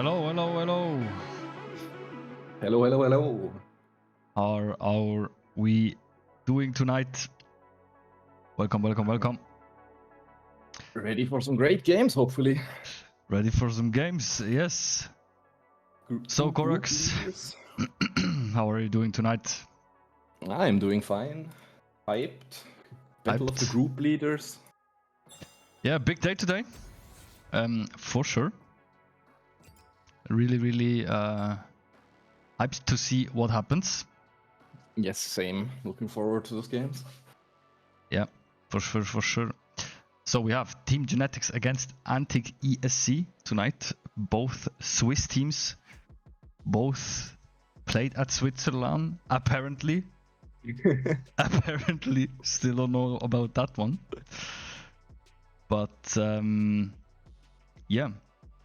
Hello, hello, hello. Hello, hello, hello. How are we doing tonight? Welcome, welcome, welcome. Ready for some great games, hopefully. Ready for some games? Yes. So, Korax, how are you doing tonight? I'm doing fine. Hyped. Battle of the Hyped? group leaders. Yeah, big day today. For sure. Really hyped to see what happens. Yes, same. Looking forward to those games. Yeah, for sure. So we have Team Genetix against ANTIC ESC tonight. Both Swiss teams. Both played at Switzerland, apparently. Apparently, still don't know about that one. But yeah,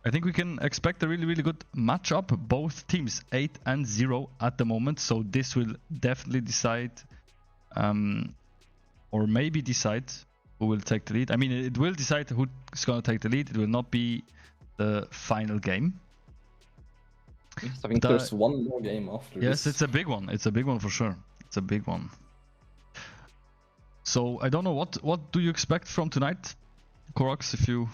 I think we can expect a really good matchup. Both teams 8-0 at the moment, so this will definitely decide, or maybe decide who will take the lead. I mean, it will decide who's gonna take the lead. It will not be the final game. Yes, I think there's one more game after this. Yes, it's a big one. It's a big one for sure. It's a big one. So I don't know what do you expect from tonight, Korax, if you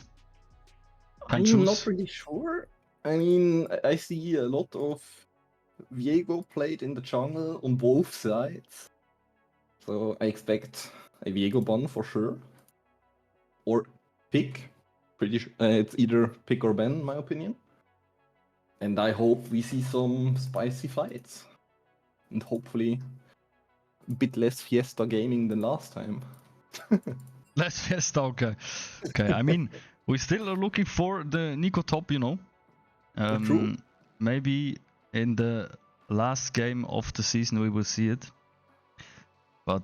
can choose? I'm not really sure. I mean, I see a lot of Viego played in the jungle on both sides. So I expect a Viego ban for sure. Or pick. Pretty sure it's either pick or ban, in my opinion. And I hope we see some spicy fights. And hopefully a bit less Fiesta gaming than last time. Less Fiesta, okay. Okay, I mean, we still are looking for the Nico top, you know. True. Maybe in the last game of the season we will see it. But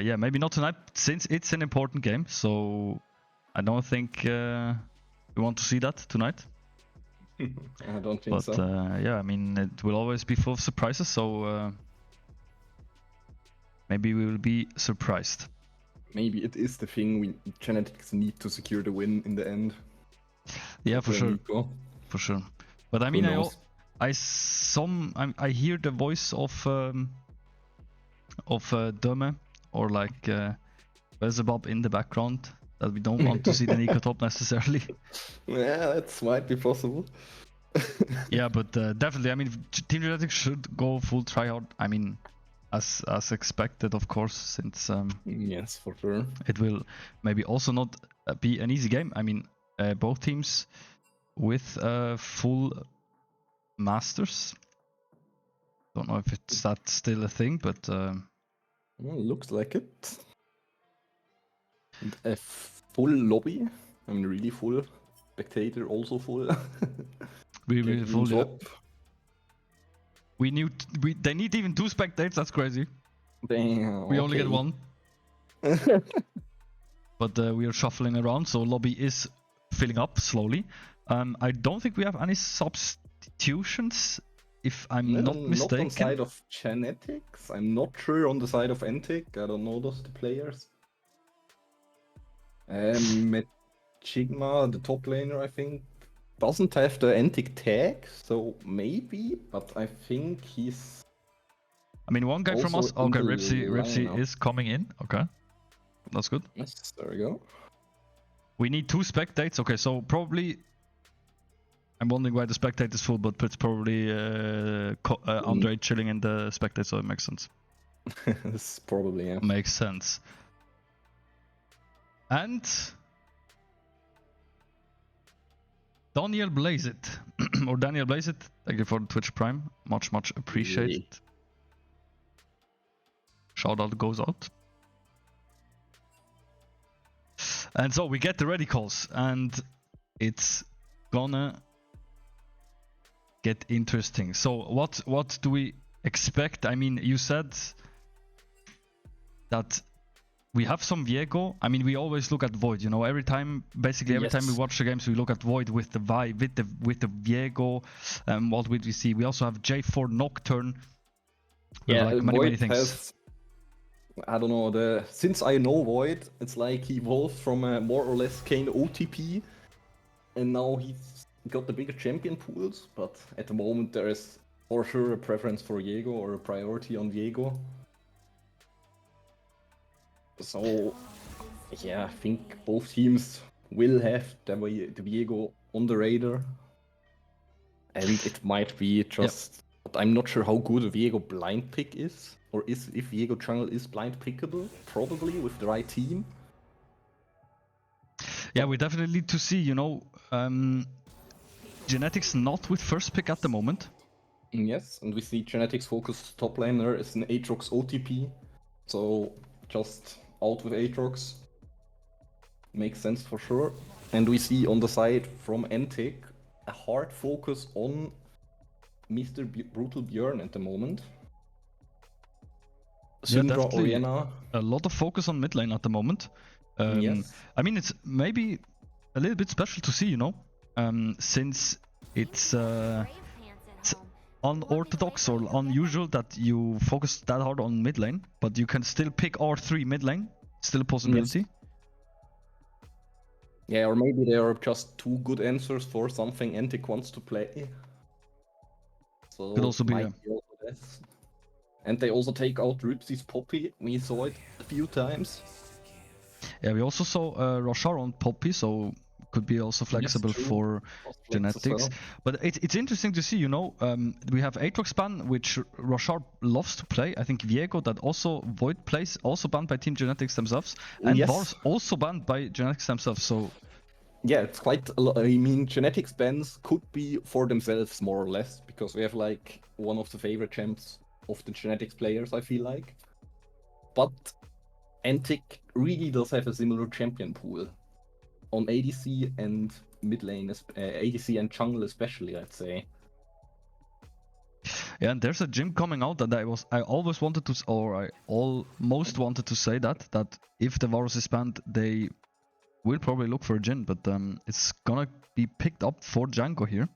yeah, maybe not tonight, since it's an important game. So I don't think we want to see that tonight. I don't think so. But yeah, I mean, it will always be full of surprises, so maybe we will be surprised. Maybe it is the thing Genetix need to secure the win in the end. Yeah, for sure. Nico. For sure. But I mean, I hear the voice of Dome or like Beelzebub in the background that we don't want to see the Nico top necessarily. Yeah, that might be possible. Yeah, but definitely, I mean, Team Genetix should go full tryhard. I mean, as expected, of course, since yes, for sure. It will maybe also not be an easy game. I mean, both teams with full masters. Don't know if that's still a thing, but Well, looks like it. And a full lobby. I mean, really full. Spectator also full. we full. Yeah. Up. They need even 2 spectators. That's crazy. Damn. We only get 1. But we are shuffling around, so lobby is filling up slowly. I don't think we have any substitutions, if I'm not mistaken. Not on side of Genetix. I'm not sure on the side of ANTIC. I don't know the players. Chigma, the top laner, I think, doesn't have the ANTIC tag, so maybe, but I think he's... I mean, one guy from us... Okay, Ripsy is coming in. Okay, that's good. Yes, there we go. We need 2 spectators. Okay, so probably... I'm wondering why the spectator is full, but it's probably Andre chilling in the spectator, so it makes sense. This probably, yeah. Makes sense. And... Daniel Blazeit, or Daniel Blazeit, thank you for the Twitch Prime. Much appreciated. Yeah. Shout out goes out. And so we get the ready calls, and it's gonna get interesting. So what do we expect? I mean, you said that we have some Viego. I mean, we always look at Void, you know, every time we watch the games, we look at Void with the vibe, with the Viego. What would we see? We also have J4 Nocturne. Yeah, like many things. I don't know, since I know Void, it's like he evolved from a more or less Kane OTP, and now he's got the bigger champion pools, but at the moment there is for sure a preference for Viego or a priority on Viego. So, yeah, I think both teams will have the Viego on the radar. And it might be just... But I'm not sure how good a Viego blind pick is. Or if Viego jungle is blind pickable. Probably with the right team. Yeah, we definitely need to see, Genetix not with first pick at the moment. Yes, and we see Genetix focus top laner is an Aatrox OTP. So just out with Aatrox. Makes sense for sure. And we see on the side from ANTIC a hard focus on Mr. Brutal Björn at the moment. Syndra, Orianna. A lot of focus on mid lane at the moment. Yes. I mean, it's maybe a little bit special to see, since it's unorthodox or unusual that you focus that hard on mid lane, but you can still pick R3 mid lane. Still a possibility. Yes. Yeah, or maybe there are just two good answers for something ANTIC wants to play. So could also be, this. And they also take out Ripsy's Poppy. We saw it a few times. Yeah, we also saw Roshar on Poppy, so could be also flexible for Genetix. Well. But it's interesting to see, we have Aatrox ban, which Roshar loves to play. I think Viego that also Void plays, also banned by Team Genetix themselves. And Vars also banned by Genetix themselves, so... Yeah, it's quite a lot. I mean, Genetix bans could be for themselves, more or less, because we have, like, one of the favorite champs of the Genetix players, I feel like. But ANTIC really does have a similar champion pool. On ADC and mid lane, ADC and jungle especially, I'd say. Yeah, and there's a gym coming out that I always wanted to, or I almost wanted to say that if the Varus is banned, they will probably look for a Jhin, but it's gonna be picked up for Django here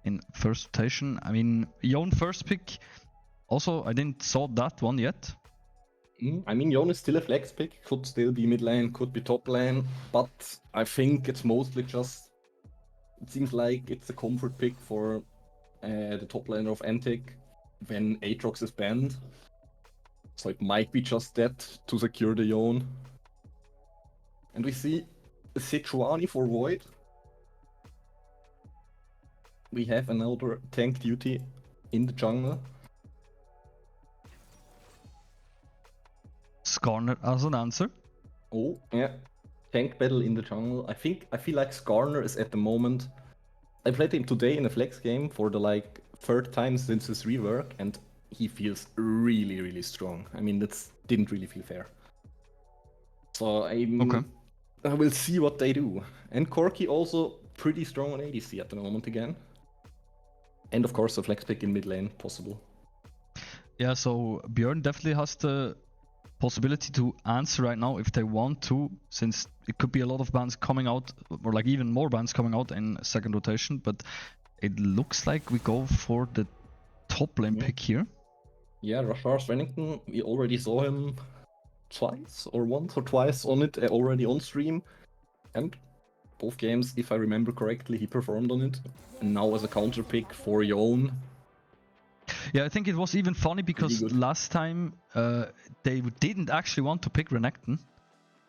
in first rotation. I mean, Yone first pick. Also, I didn't saw that one yet. I mean, Yone is still a flex pick, could still be mid lane, could be top lane, but I think it's mostly just... It seems like it's a comfort pick for the top laner of ANTIC when Aatrox is banned. So it might be just that to secure the Yone. And we see Sejuani for Void. We have another tank duty in the jungle. Skarner as an answer. Oh, yeah. Tank battle in the jungle. I feel like Skarner is at the moment... I played him today in a flex game for the third time since his rework, and he feels really, really strong. I mean, that didn't really feel fair. So I will see what they do. And Corki also pretty strong on ADC at the moment again. And of course a flex pick in mid lane possible. Yeah, so Björn definitely has the possibility to answer right now if they want to, since it could be a lot of bans coming out, or even more bans coming out in second rotation, but it looks like we go for the top lane pick here. Yeah, Roshar Svennington, we already saw him once or twice on it already on stream, and both games, if I remember correctly, he performed on it. And now as a counter pick for Yone. Yeah, I think it was even funny because last time they didn't actually want to pick Renekton,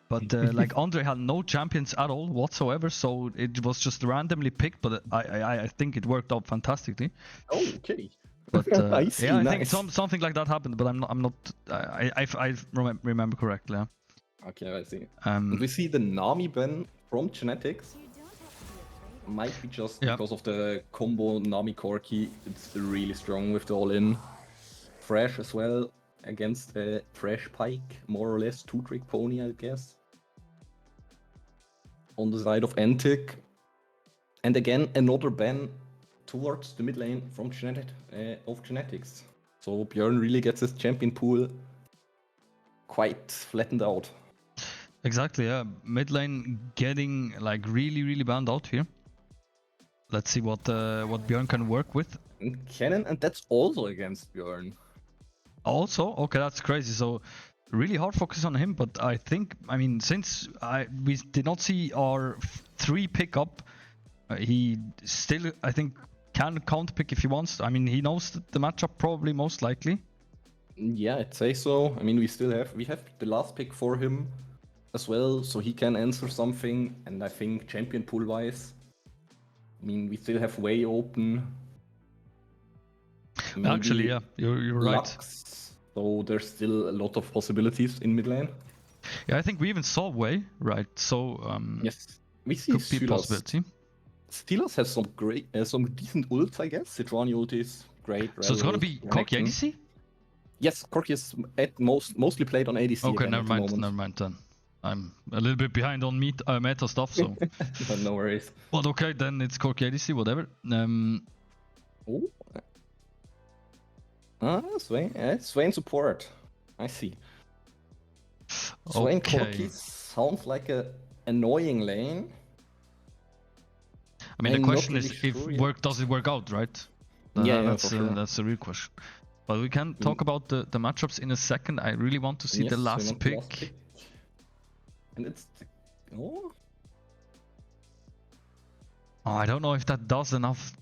but Andre had no champions at all whatsoever, so it was just randomly picked. But I think it worked out fantastically. Oh, okay. But I think something like that happened, but I'm not. I remember correctly. Yeah. Okay, I see. We see the Nami ban from Genetix. Might be just because of the combo Nami Corki. It's really strong with the all-in. Fresh as well against a Fresh Pike, more or less 2-trick pony, I guess. On the side of ANTIC. And again, another ban towards the mid lane from Genetix. So Björn really gets his champion pool quite flattened out. Exactly, yeah. Mid lane getting really banned out here. Let's see what Björn can work with. Cannon, and that's also against Björn. Also? Okay, that's crazy. So really hard focus on him, but I think, since we did not see our 3 pickup, He still, I think, can counter pick if he wants. I mean, he knows the matchup probably most likely. Yeah, I'd say so. I mean, we have the last pick for him as well, so he can answer something. And I think champion pool wise, I mean, we still have way open. Maybe Actually, yeah, you're right. Lux, so there's still a lot of possibilities in mid lane. Yeah, I think we even saw Way, right? So Yes, we see could be a Sylas. possibility. Steelers has some great, some decent ults, I guess. Sejuani ult is great. So it's gonna Ult, be Corki Renekton. ADC? Yes, Corki is mostly played on ADC. Okay, again never at the mind moment. then. I'm a little bit behind on meta stuff, so. But no worries. But okay, then it's Corki ADC, whatever. Oh. Swain support. I see. Swain Okay. Corki sounds like a annoying lane. I mean, the I'm question not is, really if sure yet. does it work out, right? Yeah, That's for sure. that's the real question. But we can talk about the matchups in a second. I really want to see Yes, the we last want the pick. last pick. And it's oh, Oh, I don't know if that does enough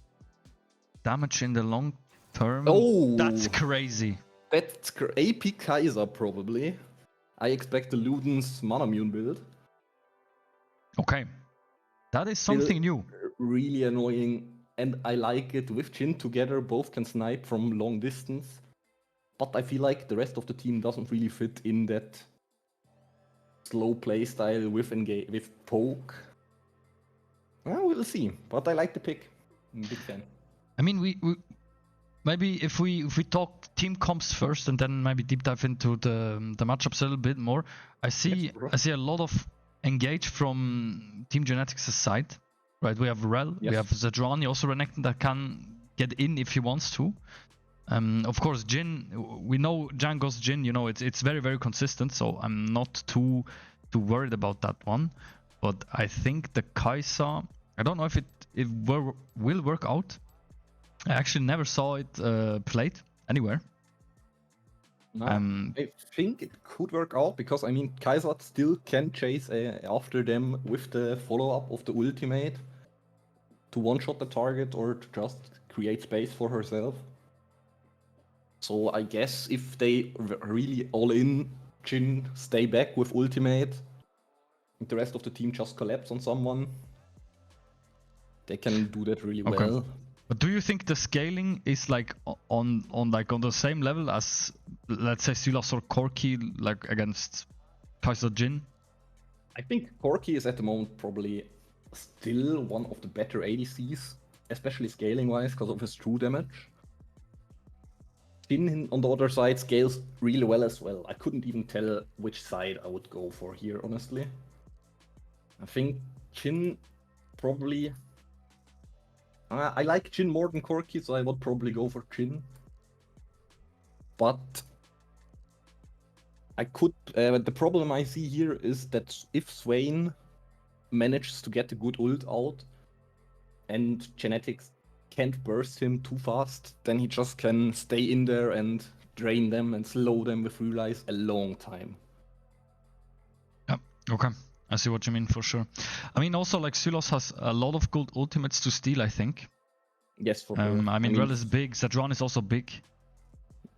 damage in the long term. Oh! That's crazy. That's AP Kaiser probably. I expect the Luden's Manamune build. Okay, that is Still something new. really annoying, and I like it with Jhin together. Both can snipe from long distance, but I feel like the rest of the team doesn't really fit in that slow play style with poke. Well, we'll see, but I like the pick. I'm a big fan. I mean, we maybe if we talk team comps first and then maybe deep dive into the matchups a little bit more. I see a lot of engage from Team Genetix' side, right? We have Rel, we have Sejuani, also Renekton that can get in if he wants to. Of course, Jhin, we know Django's Jhin, you know, it's very, very consistent, so I'm not too worried about that one. But I think the Kai'Sa, I don't know if it will work out. I actually never saw it played anywhere. No, I think it could work out because I mean Kai'Sa still can chase after them with the follow-up of the ultimate to one-shot the target or to just create space for herself. So I guess if they really all in, Jhin stay back with ultimate, and the rest of the team just collapse on someone, they can do that really well. But do you think the scaling is like on the same level as, let's say, Sylas or Corki, like against Kai'Sa Jhin? I think Corki is at the moment probably still one of the better ADCs, especially scaling wise because of his true damage. Jhin on the other side scales really well as well. I couldn't even tell which side I would go for here, honestly. I think Jhin probably. I like Jhin more than Corki, so I would probably go for Jhin. But I could. The problem I see here is that if Swain manages to get a good ult out, and Genetix can't burst him too fast, then he just can stay in there and drain them and slow them with Relies a long time. Yeah. Okay. I see what you mean for sure. I mean, also like Sylas has a lot of good ultimates to steal, I think. Yes, for sure. I mean, Rel is big. Sejuani is also big.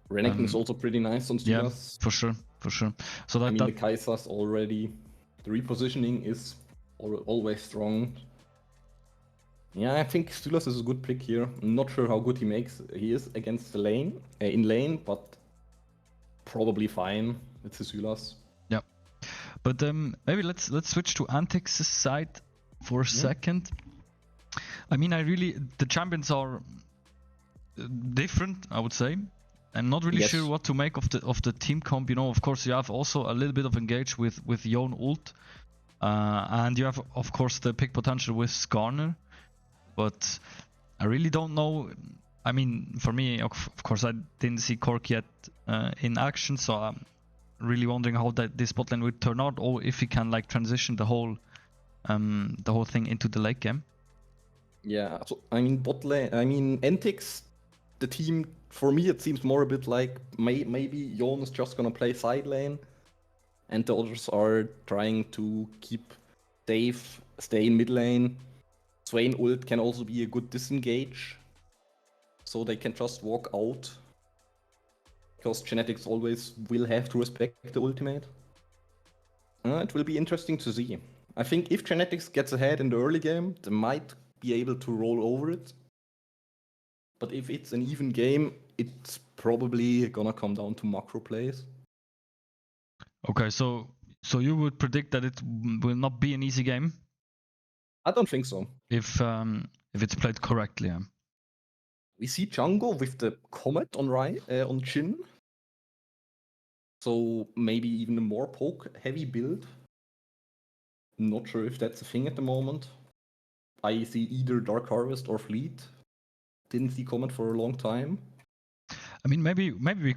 Renekton is also pretty nice on Sylas. Yeah, for sure. So that, the Kai'Sa's already. The repositioning is always strong. Yeah, I think Sylas is a good pick here. I'm not sure how good he is against the lane, in lane, but probably fine. It's a Sylas. Yeah, but maybe let's switch to ANTIC's side for a second. I mean, the champions are different, I would say. I'm not really sure what to make of the team comp. You know, of course, you have also a little bit of engage with Yone ult, and you have, of course, the pick potential with Skarner. But I really don't know. I mean, for me, of course, I didn't see Corki yet in action, so I'm really wondering how this bot lane would turn out, or if he can like transition the whole thing into the late game. Yeah, so I mean bot lane. I mean ANTIC, the team for me it seems more a bit like maybe Yone is just gonna play side lane, and the others are trying to keep Dave stay in mid lane. Swain ult can also be a good disengage. So they can just walk out. Because Genetix always will have to respect the ultimate. It will be interesting to see. I think if Genetix gets ahead in the early game, they might be able to roll over it. But if it's an even game, it's probably gonna come down to macro plays. Okay, so you would predict that it will not be an easy game I don't think so. if it's played correctly. Yeah. We see Django with the Comet on Jhin. So maybe even a more poke heavy build. Not sure if that's a thing at the moment. I see either Dark Harvest or Fleet. Didn't see Comet for a long time. I mean, maybe we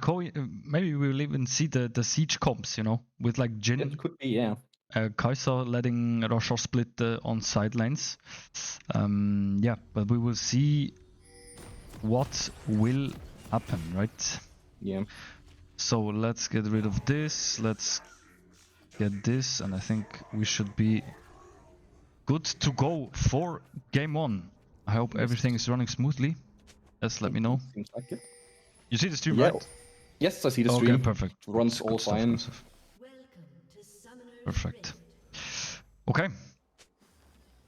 will even see the siege comps, you know, with like Jhin. It could be, yeah. Kai'Sa letting Roshar split on side lanes. Yeah, but we will see what will happen, right? Yeah. So let's get rid of this. Let's get this, and I think we should be good to go for game 1. I hope everything is running smoothly. Just let me know. Seems like it. You see the stream, Yeah. right? Yes, I see the stream. Okay, perfect. Runs Good all stuff, fine. good stuff. Perfect. Okay.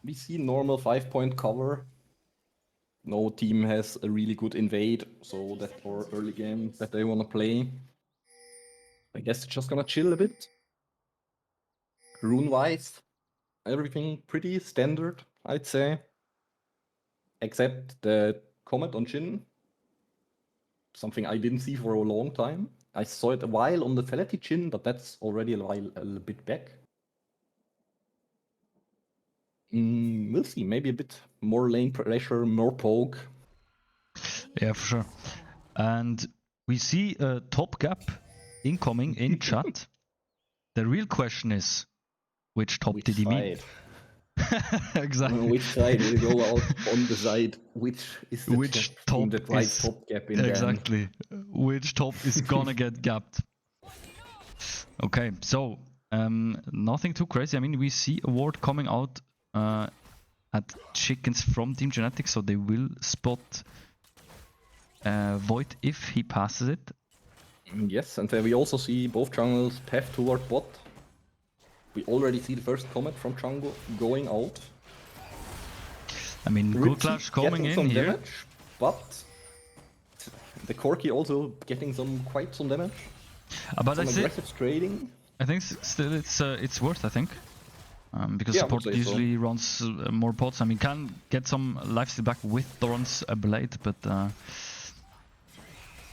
We see normal 5-point cover. No team has a really good invade, so that's for early game that they want to play. I guess it's just gonna chill a bit. Rune-wise, everything pretty standard, I'd say. Except the Comet on Jhin. Something I didn't see for a long time. I saw it a while on the Felety Jhin, but that's already a bit back. We'll see. Maybe a bit more lane pressure, more poke. Yeah, for sure. And we see a top gap incoming in chat. The real question is, which top did he mean? Exactly. Which side will go out on the side? Which is the team that tries top gap in exactly. Which top is gonna get gapped? Okay, so nothing too crazy. I mean, we see a ward coming out at chickens from Team Genetix, so they will spot Void if he passes it. Yes, and then we also see both jungles path toward bot. We already see the first Comet from Django going out. I mean, good clash coming in here. Damage, but the Corki also getting quite some damage. But some aggressive trading. I think still it's worth, I think. Because support usually runs more pots. I mean, can get some lifesteal back with Doran's blade, but...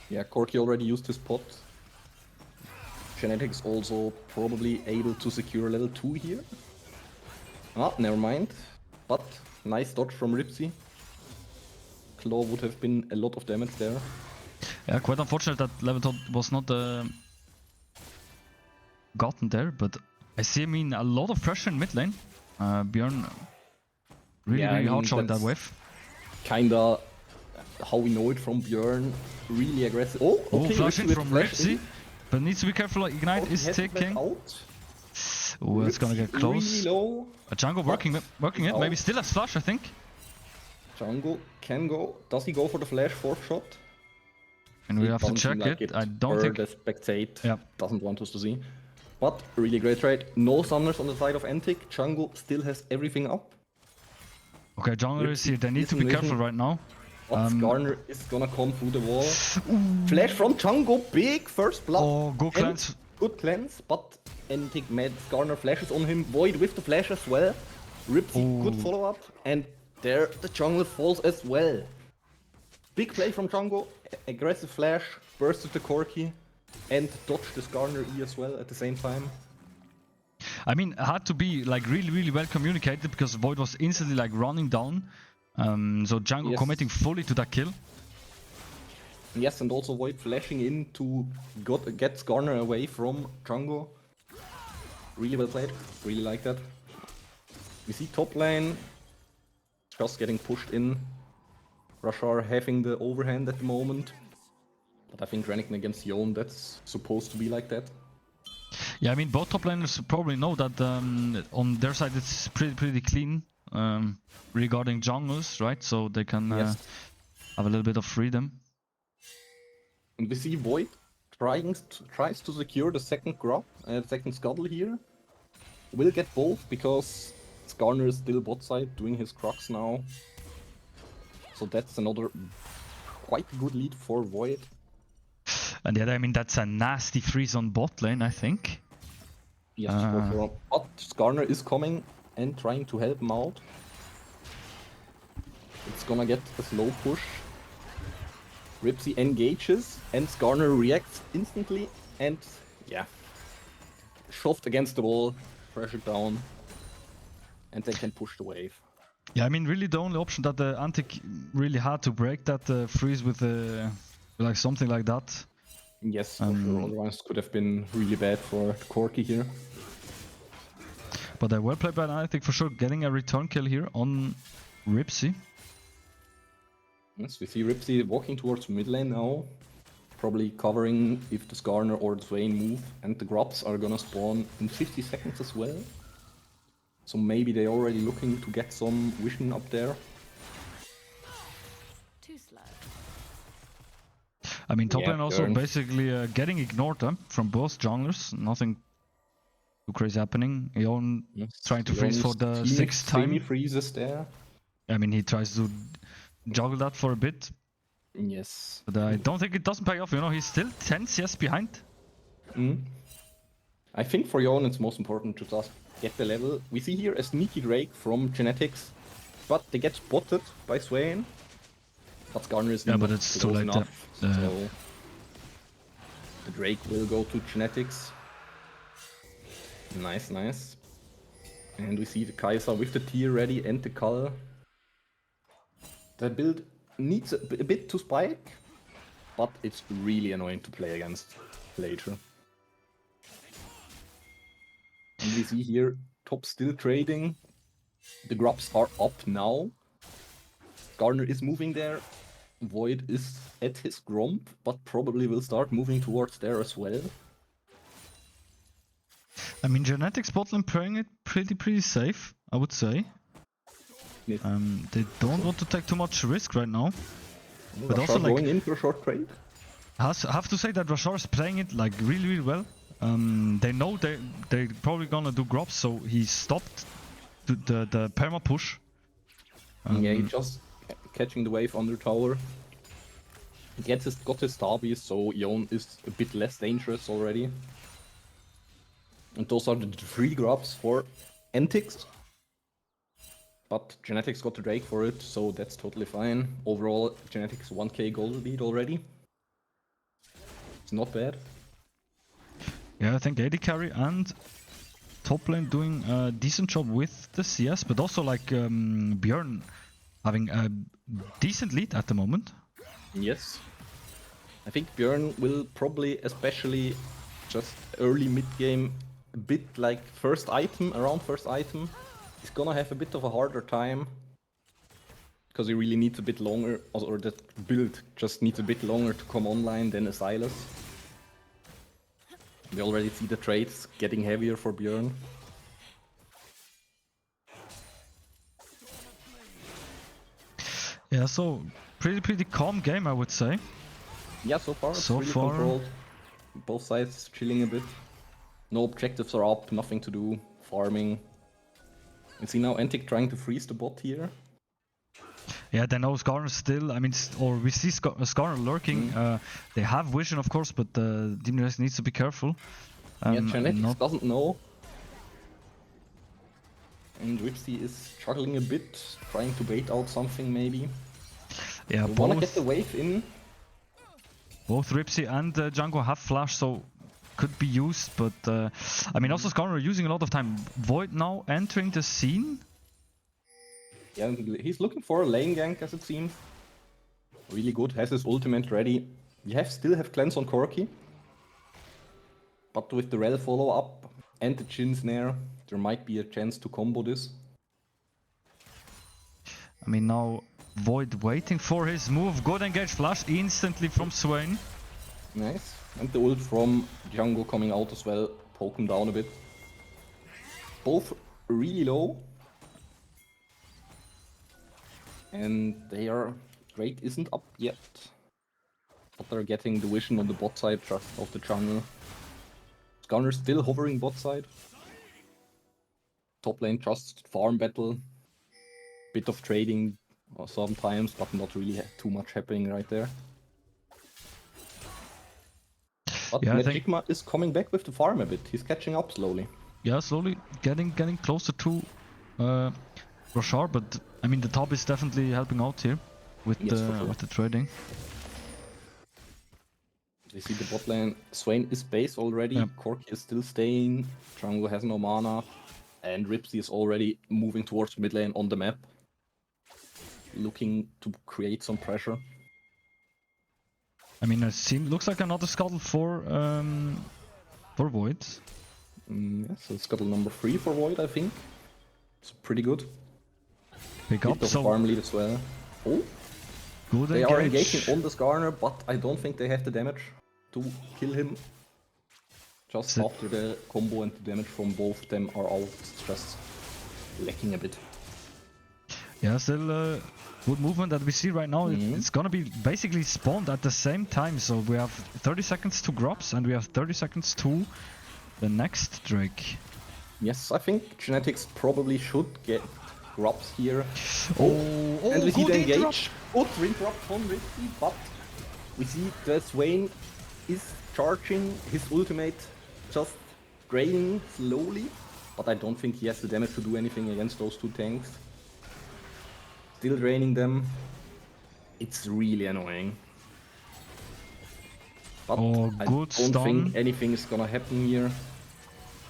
Yeah, Corki already used his pot. Genetix also probably able to secure level 2 here. Ah, never mind. But nice dodge from Ripsy. Claw would have been a lot of damage there. Yeah, quite unfortunate that level 2 was not gotten there, but I see, I mean, a lot of pressure in mid lane. Bjorn really hard showing that wave. Kinda how we know it from Bjorn. Really aggressive. Oh, okay, flashing from Ripsy. But needs to be careful, Ignite is ticking. Oh, it's gonna get close. Really low. Django working it, maybe still has flash, I think. Django can go. Does he go for the flash 4th shot? And we have to check it. I don't think... the spectate doesn't want us to see. But really great trade. No summoners on the side of ANTIC. Django still has everything up. Okay, Jungle is here. They need to be careful right now. Skarner is gonna come through the wall. Flash from Django, big first blood. Oh, good cleanse. Good cleanse, but ANTIC mad Skarner flashes on him. Void with the flash as well. Ripsy, good follow up. And there the jungle falls as well. Big play from Django. Aggressive flash, burst with the Corki, and dodge the Skarner E as well at the same time. I mean, it had to be like really well communicated because Void was instantly like running down. So Django committing fully to that kill. Yes, and also Void flashing in to get Skarner away from Django. Really well played. Really like that. We see top lane just getting pushed in. Roshar having the overhand at the moment. But I think Renekton against Yone, that's supposed to be like that. Yeah, I mean, both top laners probably know that on their side it's pretty clean. regarding jungles, right? So they can Yes. have a little bit of freedom. And we see Void tries to secure the second grab, second scuttle here. Will get both because Skarner is still bot side doing his Crux now. So that's another quite good lead for Void. And yeah, I mean, that's a nasty freeze on bot lane, I think. Yes, for sure. But Skarner is coming and trying to help him out. It's gonna get a slow push. Ripsy engages and Skarner reacts instantly and yeah. Shoved against the wall, pressured down, and they can push the wave. Yeah, I mean, really the only option that the ANTIC really had to break that freeze with like something like that. Yes, for sure. Otherwise, could have been really bad for Corki here. But well played by ANTIC for sure, getting a return kill here on Ripsy. Yes, we see Ripsy walking towards mid lane now. Probably covering if the Skarner or the Swain move, and the Grubs are gonna spawn in 50 seconds as well. So maybe they're already looking to get some vision up there. Too slow. I mean, top Yeah, lane also Bjorn. basically getting ignored from both junglers. Nothing too crazy happening. Eon trying to freeze for the sixth time. Freezes there. I mean, he tries to juggle that for a bit. Yes. But I don't think it doesn't pay off, you know, he's still 10 CS behind. I think for Yon it's most important to just get the level. We see here a sneaky Drake from Genetix, but they get spotted by Swain. But Skarner is Yeah, not but it's too close late. enough, so the Drake will go to Genetix. Nice, nice. And we see the Kai'Sa with the tier ready and the Cull. The build needs a bit to spike, but it's really annoying to play against later. And we see here, top still trading. The Grubs are up now. Garner is moving there. Void is at his Gromp, but probably will start moving towards there as well. I mean, Genetix botlane playing it pretty safe, I would say. Yes. They don't want to take too much risk right now. But also, Rashard like, going in for a short trade. I have to say that Rashard is playing it like really well. They know they're probably gonna do grubs, so he stopped the perma push. Yeah, he just catching the wave under tower. He got his Starbeast, so Yon is a bit less dangerous already. And those are the 3 grubs for ANTIC. But Genetix got the Drake for it, so that's totally fine. Overall, Genetix 1k gold lead already. It's not bad. Yeah, I think AD carry and top lane doing a decent job with the CS, but also like Bjorn having a decent lead at the moment. Yes. I think Bjorn will probably, especially just early mid game, a bit like around first item, he's gonna have a bit of a harder time. Because he really needs a bit longer, or that build just needs a bit longer to come online than a Silas. We already see the trades getting heavier for Bjorn. Yeah, so pretty calm game, I would say. Yeah, so far it's So really far. controlled. Both sides chilling a bit. No objectives are up, nothing to do, farming. You see now ANTIC trying to freeze the bot here. Yeah, they know Skarner still, I mean, or we see Skarner lurking. They have vision, of course, but DMS needs to be careful. Yeah, Genetix doesn't know. And Ripsy is struggling a bit, trying to bait out something maybe. Yeah, We wanna get the wave in. both Ripsy and Django have flash, so could be used, but I mean, also Skarner using a lot of time. Void now entering the scene. Yeah, he's looking for a lane gank as it seems. Really good, has his ultimate ready. We still have cleanse on Corki. But with the Rel follow up and the Jhin snare, there might be a chance to combo this. I mean, now Void waiting for his move. Good engage flash instantly from Swain. Nice. And the ult from Django coming out as well, poke him down a bit. Both really low. And their Drake isn't up yet. But they're getting the vision on the bot side of the jungle. Gunner still hovering bot side. Top lane just farm battle. Bit of trading sometimes, but not really too much happening right there. But Yeah, I think Magicma is coming back with the farm a bit. He's catching up slowly. yeah, slowly getting closer to Roshar, but I mean the top is definitely helping out here with Yes, for sure. with the trading. We see the bot lane. Swain is base already. Yeah. Corki is still staying. Jungle has no mana. And Ripsy is already moving towards mid lane on the map. Looking to create some pressure. I mean, it looks like another scuttle for Void. Yeah, so scuttle number 3 for Void, I think. It's pretty good. Pick up, Bit of so farm lead as well. Oh, good they are engaging engage. on the Skarner, but I don't think they have the damage to kill him. Just after the combo and the damage from both of them are out, it's just lacking a bit. Yeah, still good movement that we see right now. It's gonna be basically spawned at the same time, so we have 30 seconds to Grubs and we have 30 seconds to the next Drake. Yes, I think Genetix probably should get Grubs here. Oh, And we see good the engage. interrupt. Good interrupt from Risky, but we see that Swain is charging his ultimate, just draining slowly. But I don't think he has the damage to do anything against those two tanks. Still draining them. It's really annoying. But I don't think anything is gonna happen here.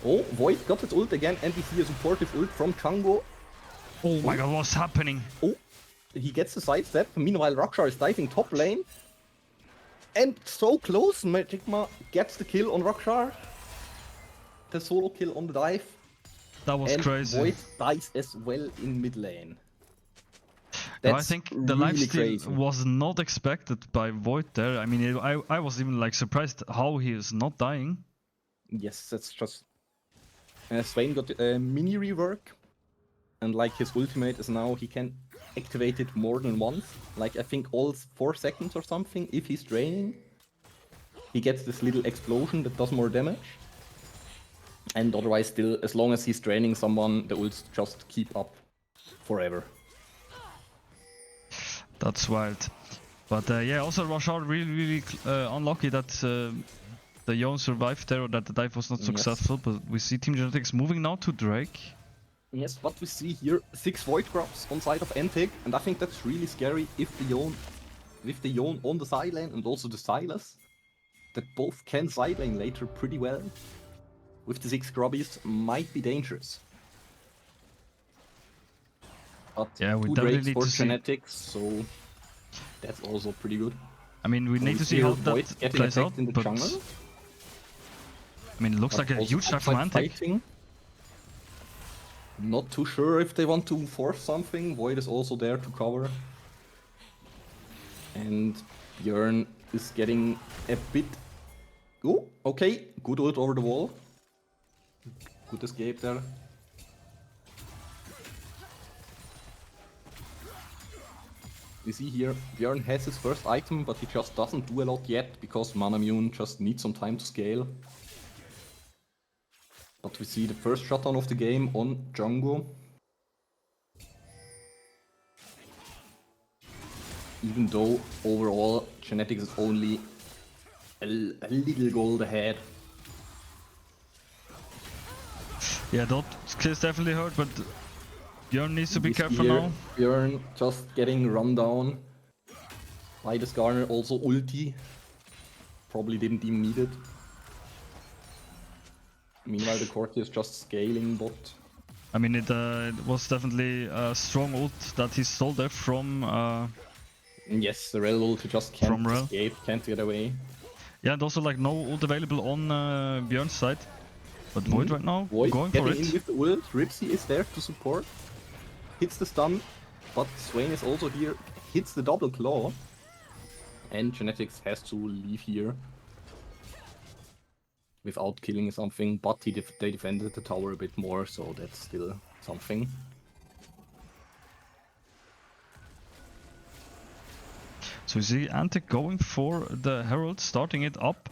Oh, Void got his ult again, and we see a supportive ult from Chango. Oh my god, what's happening? Oh, he gets the sidestep. Meanwhile, Rakshar is diving top lane. And so close, Magicma gets the kill on Rakshar. The solo kill on the dive. That was crazy. Void dies as well in mid lane. No, I think the really lifesteal was not expected by Void there. I mean, I was even like surprised how he is not dying. Yes, that's just... Swain got a mini rework. And like his ultimate is now, he can activate it more than once. Like I think all 4 seconds or something if he's draining. He gets this little explosion that does more damage. And otherwise still, as long as he's draining someone, the ults just keep up forever. That's wild. But yeah, also Roshar really unlucky that the Yone survived there, or that the dive was not successful. But we see Team Genetix moving now to Drake. Yes, what we see here, 6 Void Grubs on side of ANTIC, and I think that's really scary if the Yone, with the Yone on the side lane and also the Silas, that both can side lane later pretty well. With the 6 Grubbies, might be dangerous. But yeah, we 2 definitely Drakes need for to see. Genetix, so that's also pretty good. I mean, we need to see how that plays out, in the but jungle. I mean, it looks like a huge dive from ANTIC. Not too sure if they want to force something. Void is also there to cover. And Björn is getting a bit... Oh, okay. Good ult over the wall. Good escape there. You see here, Björn has his first item, but he just doesn't do a lot yet, because Manamune just needs some time to scale. But we see the first shutdown of the game on Django. Even though overall Genetix is only a little gold ahead. Yeah, that is definitely hurt, but Björn needs to be careful now. Björn just getting run down by the Skarner, also ulti. Probably didn't even need it. Meanwhile, the Corki is just scaling bot. I mean, it was definitely a strong ult that he stole there from... yes, the Rel ult just can't escape, can't get away. Yeah, and also like no ult available on Björn's side. But Void right now, Void going for it. In with the ult. Ripsy is there to support. Hits the stun, but Swain is also here, hits the double claw. And Genetix has to leave here without killing something, but they defended the tower a bit more, so that's still something. So we see ANTIC going for the Herald, starting it up.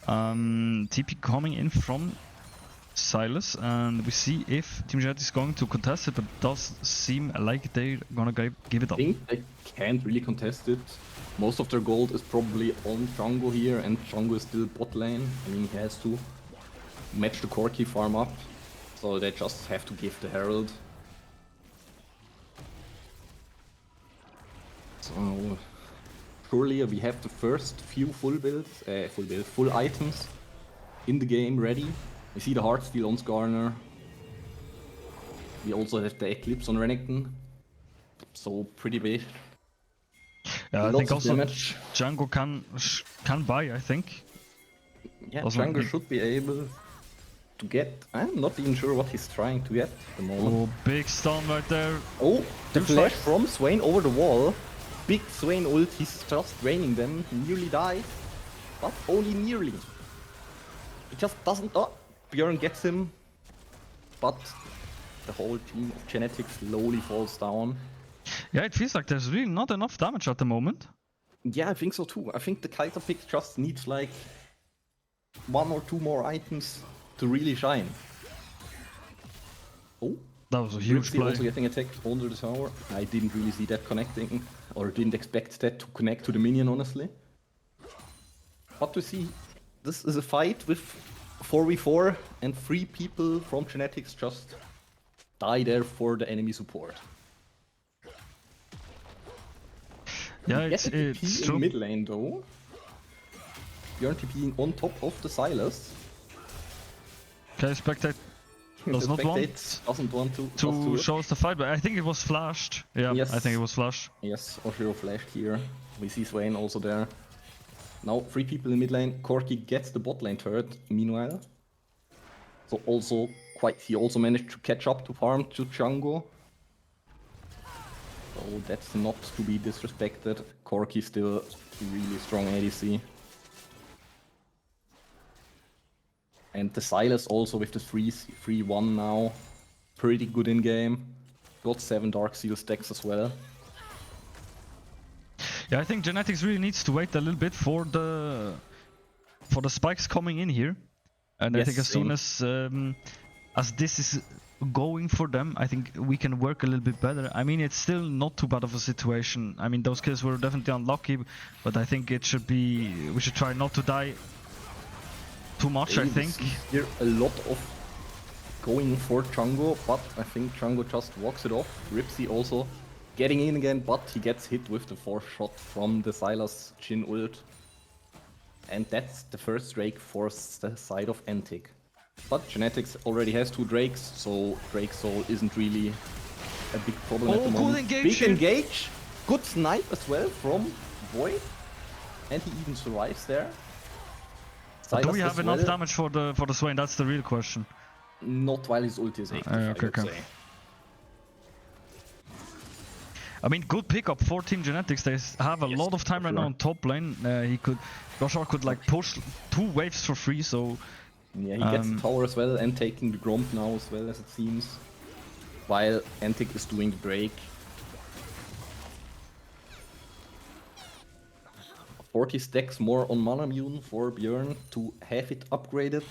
TP coming in from Silas, and we see if Team Genetix is going to contest it, but it does seem like they're gonna give it up. I think they can't really contest it. Most of their gold is probably on Django here, and Django is still bot lane. I mean, he has to match the Corki farm up, so they just have to give the Herald. So surely we have the first few full items in the game ready. We see the Heartsteel on Skarner. We also have the Eclipse on Renekton. So pretty big. Yeah, I Lots think of also damage. Django can buy, I think. Yeah, Also, Django should be able to get. I'm not even sure what he's trying to get at the moment. Oh, big stun right there. Oh, the Two flash strikes. from Swain over the wall. Big Swain ult, he's just draining them. He nearly died, but only nearly. He just doesn't. Oh, Bjorn gets him, but the whole team of Genetix slowly falls down. Yeah, it feels like there's really not enough damage at the moment. Yeah, I think so too. I think the Kaiser pick just needs like 1 or 2 more items to really shine. Oh, That was a huge Ritzy play. also getting attacked under the tower. I didn't really see that connecting, or didn't expect that to connect to the minion, honestly. But to see, this is a fight with 4v4 and 3 people from Genetix just die there for the enemy support. Yeah, Yes, it's TP true. in mid lane though. Bjorn TPing on top of the Silas. Okay, Spectate does The not want Spectate doesn't want to show us the fight, but I think it was flashed. Yeah, Yes. I think it was flashed. Yes, Oshiro flashed here. We see Swain also there. Now 3 people in mid lane. Corki gets the bot lane turret meanwhile. So also he also managed to catch up to farm to Django. So that's not to be disrespected. Corki still really strong ADC. And the Silas also with the 3-1 now. Pretty good in game. Got 7 Dark Seal stacks as well. Yeah, I think Genetix really needs to wait a little bit for the spikes coming in here, and I Yes, think as soon as this is going for them, I think we can work a little bit better. I mean, it's still not too bad of a situation. I mean, those kills were definitely unlucky, but I think we should try not to die too much. I think Here a lot of going for Django, but I think Django just walks it off. Ripsy also getting in again, but he gets hit with the 4th shot from the Silas Jhin ult. And that's the first Drake for the side of ANTIC. But Genetix already has 2 Drakes, so Drake Soul isn't really a big problem at the good moment. engage Big here. engage! Good snipe as well from Void. And he even survives there. But do Silas we have as enough well. damage for the Swain? That's the real question. Not while his ulti is active, I okay, would okay. say. I mean, good pickup for Team Genetix. They have a Yes, lot of time for right now sure. on top lane. Roshar could like push 2 waves for free, so Yeah, he gets the tower as well and taking the Gromp now as well, as it seems. While ANTIC is doing the break. 40 stacks more on Mana Mune for Bjorn to have it upgraded.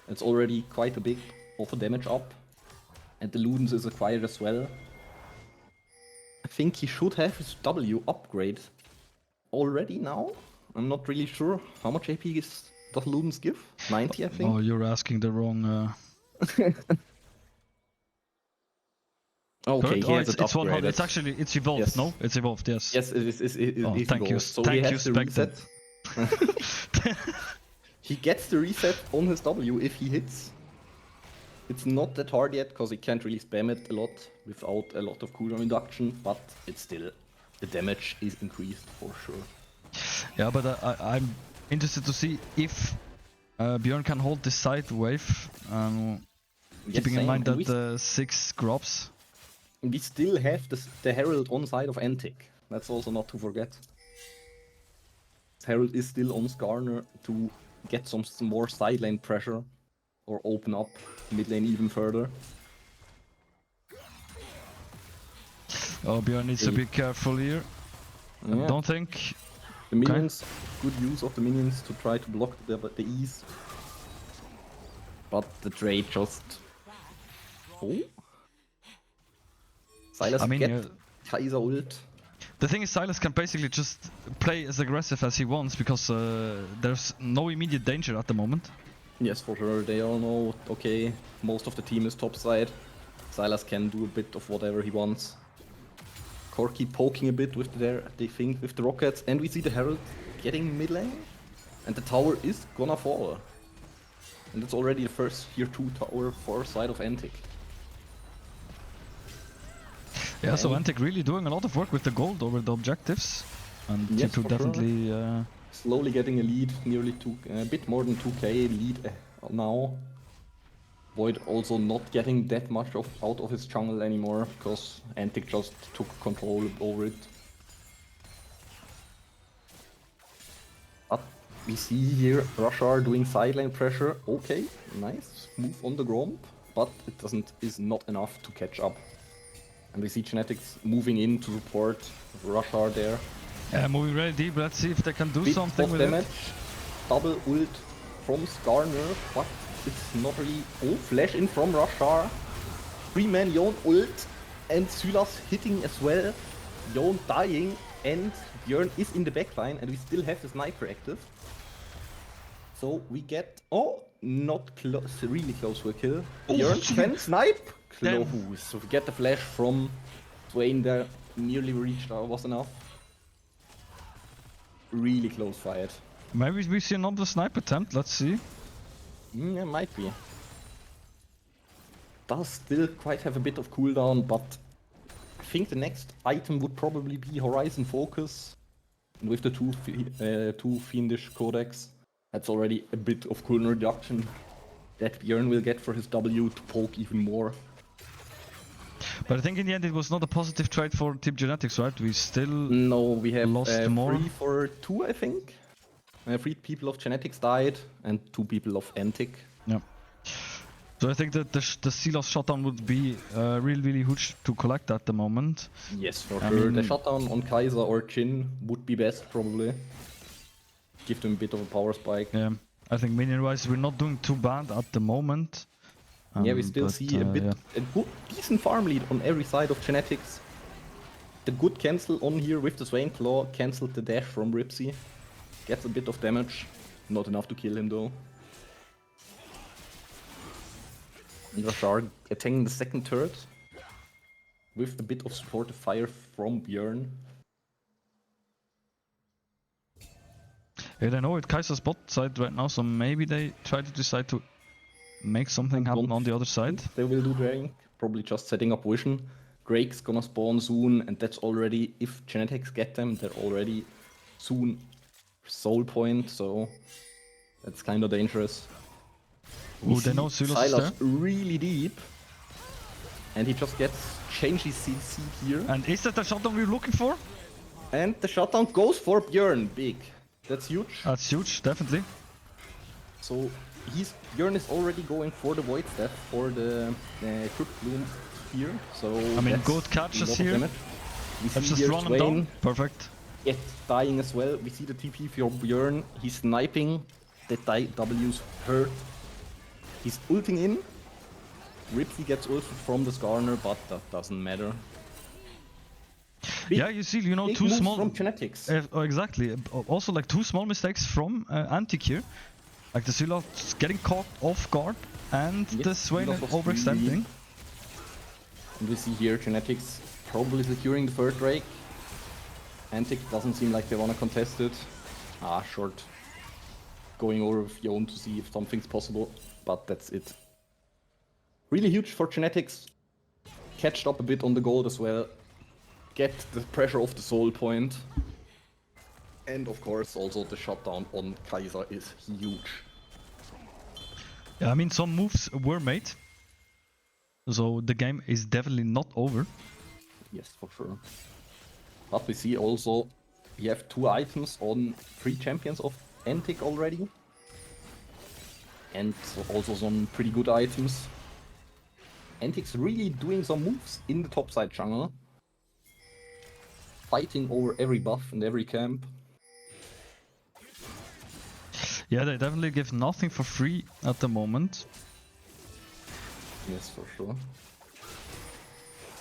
It's already quite a big of a damage up. And the Ludens is acquired as well. I think he should have his W upgrade already now. I'm not really sure how much AP does Ludens give? 90, I think. oh, you're asking the wrong. Okay, Good. he Oh, has it's it 100. upgraded. It's actually evolved. Yes. No, it's evolved. Yes. Yes, it is Oh, thank you. evolved. So Thank he you, has the Spectre. reset. He gets the reset on his W if he hits. It's not that hard yet, because he can't really spam it a lot without a lot of cooldown reduction, but it's still, the damage is increased for sure. Yeah, but I'm interested to see if Bjorn can hold this side wave. Keeping in mind that the 6 drops. We still have the Herald on side of ANTIC. That's also not to forget. Herald is still on Skarner to get some more side lane pressure or open up mid lane even further. Oh, Bjorn needs to be careful here. I don't think... The minions, good use of the minions to try to block the E's. But the trade just... Oh? Silas get Kaiser ult. The thing is, Silas can basically just play as aggressive as he wants because there's no immediate danger at the moment. Yes, for sure. They all know, okay, most of the team is topside. Silas can do a bit of whatever he wants. Corki poking a bit with with the rockets, and we see the Herald getting mid lane, and the tower is gonna fall. And it's already the first tier 2 tower for side of ANTIC. Yeah, so ANTIC really doing a lot of work with the gold over the objectives, and yes, tier 2 definitely... Sure. Slowly getting a lead, nearly a bit more than 2k lead now. Void also not getting that much out of his jungle anymore, because ANTIC just took control over it. But we see here Rashar doing sideline pressure. Okay, nice move on the Gromp, but it is not enough to catch up. And we see Genetix moving in to support Rashar there. Yeah, moving really deep. Let's see if they can do something with damage. it. Double ult from Skarner, but it's not really... Oh, flash in from Rashar. 3-man Yon ult, and Sylas hitting as well. Yon dying, and Björn is in the backline, and we still have the sniper active. So we get... Oh, not close, really close to a kill. Björn can snipe. Close. So we get the flash from Swain there. Nearly reached, was enough. Really close fight. Maybe we see another snipe attempt, let's see. Yeah, might be. Does still quite have a bit of cooldown, but I think the next item would probably be Horizon Focus. And with the two Fiendish Codex, that's already a bit of cooldown reduction that Björn will get for his W to poke even more. But I think in the end it was not a positive trade for Team Genetix, right? We still we have lost more. 3 for 2, I think. 3 people of Genetix died and 2 people of ANTIC. Yeah. So I think that the Silas shutdown would be really huge to collect at the moment. Yes, for sure. The shutdown on Kaiser or Jhin would be best, probably. Give them a bit of a power spike. Yeah, I think minion-wise we're not doing too bad at the moment. Yeah, we still see a good, decent farm lead on every side of Genetix. The good cancel on here with the Swain Claw cancelled the dash from Ripsy. Gets a bit of damage, not enough to kill him though. And Rashar attacking the second turret with a bit of supportive fire from Björn. Yeah, I know it's Kaiser's bot side right now, so maybe they try to decide to make something happen on the other side. They will do Drake, probably just setting up vision. Drake's gonna spawn soon, and that's already, if Genetix get them, they're already soon soul point, so that's kind of dangerous. Oh, they know Sylas is there. Really deep, and he just gets changed his CC here. And is that the shutdown we're looking for? And the shutdown goes for Björn, big. That's huge. That's huge, definitely. So Björn is already going for the Void Step for the Crypt Bloom here. So I mean, good catches here. Let's just run him down. Perfect. Yet dying as well. We see the TP for Björn. He's sniping. The W's hurt. He's ulting in. Ripsy gets ulted from the Skarner, but that doesn't matter. Yeah, you see, you know, two small from Genetix. Exactly. Also, like 2 small mistakes from ANTIC here. Like the Sylas getting caught off guard, and the Swain overextending. And we see here Genetix probably securing the third Drake. ANTIC doesn't seem like they wanna contest it. Short. Going over with Yon to see if something's possible, but that's it. Really huge for Genetix. Catched up a bit on the gold as well. Get the pressure off the soul point. And of course also the shutdown on Kaiser is huge. Yeah, I mean, some moves were made. So the game is definitely not over. Yes, for sure. But we see also, we have 2 items on 3 champions of ANTIC already. And also some pretty good items. ANTIC's really doing some moves in the topside jungle. fighting over every buff and every camp. Yeah, they definitely give nothing for free at the moment. Yes, for sure.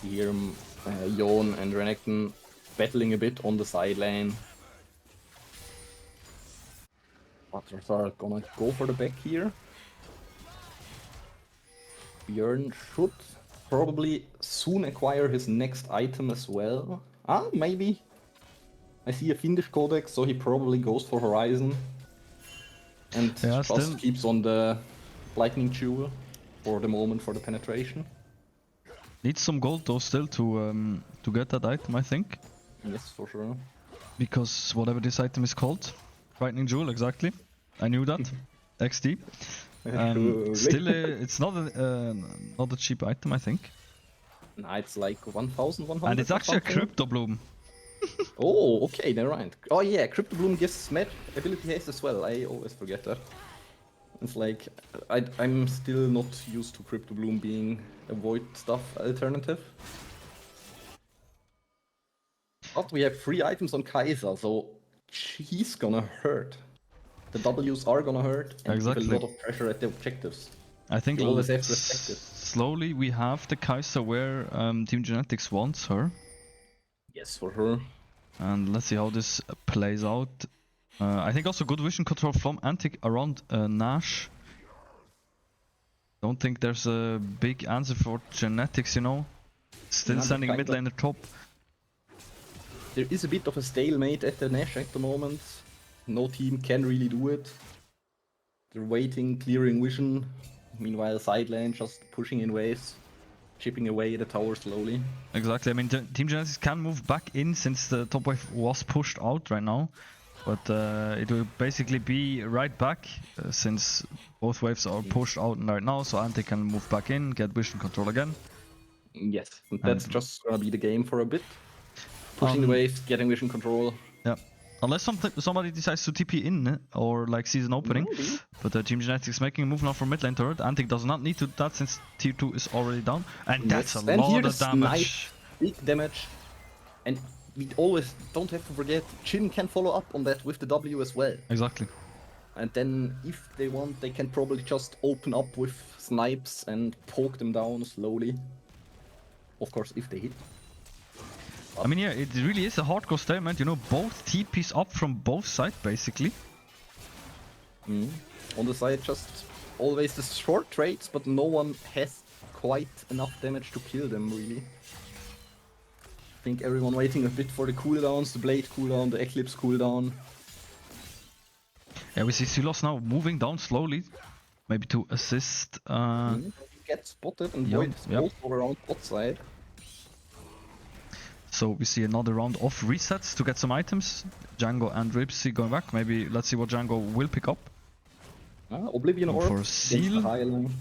Here, Yon and Renekton battling a bit on the side lane. Butters are gonna go for the back here. Björn should probably soon acquire his next item as well. Ah, maybe. I see a Fiendish Codex, so he probably goes for Horizon. And Yeah, just still keeps on the Lightning Jewel for the moment for the penetration. needs some gold though still to get that item, I think. Yes, for sure. Because whatever this item is called, Lightning Jewel, exactly. I knew that. XD. Still, it's not a cheap item, I think. Nah, it's like 1,100. And it's or actually a something. Crypto Bloom. Oh, okay, never mind. Oh yeah, Crypto Bloom gives match ability haste as well. I always forget that. It's like I'm still not used to Crypto Bloom being a void stuff alternative. But we have 3 items on Kai'Sa, so he's gonna hurt. The Ws are gonna hurt and Exactly. give a lot of pressure at the objectives. I think You always have to respect it. slowly we have the Kai'Sa where Team Genetix wants her. Yes, for sure. And let's see how this plays out. I think also good vision control from ANTIC around Nash. Don't think there's a big answer for Genetix, you know. Still Yeah, sending kinda. mid lane at top. There is a bit of a stalemate at the Nash at the moment. No team can really do it. They're waiting, clearing vision. Meanwhile, side lane just pushing in waves, chipping away the tower slowly. Exactly, I mean Team Genetix can move back in since the top wave was pushed out right now. But it will basically be right back since both waves are pushed out right now, so ANTIC can move back in, get vision control again. Yes, and that's just gonna be the game for a bit. Pushing the waves, getting vision control. Yeah, unless somebody decides to TP in or like sees an opening. Maybe. But Team Genetix is making a move now from mid lane turret. ANTIC does not need to do that since tier 2 is already down. And that's a And lot here of the damage. Big damage. And we always don't have to forget, Jhin can follow up on that with the W as well. Exactly. And then if they want, they can probably just open up with snipes and poke them down slowly. Of course, if they hit. I mean, yeah, it really is a hardcore statement, you know, both TPs up from both sides, basically. On the side, just always the short trades, but no one has quite enough damage to kill them, really. I think everyone waiting a bit for the cooldowns, the Blade cooldown, the Eclipse cooldown. Yeah, we see Sylos now moving down slowly, maybe to assist. Get spotted and Yeah, Void is yeah. also around bot side. So we see another round of resets to get some items. Django and Ripsy going back. Maybe let's see what Django will pick up. Oblivion Orb. For against the seal. Highland.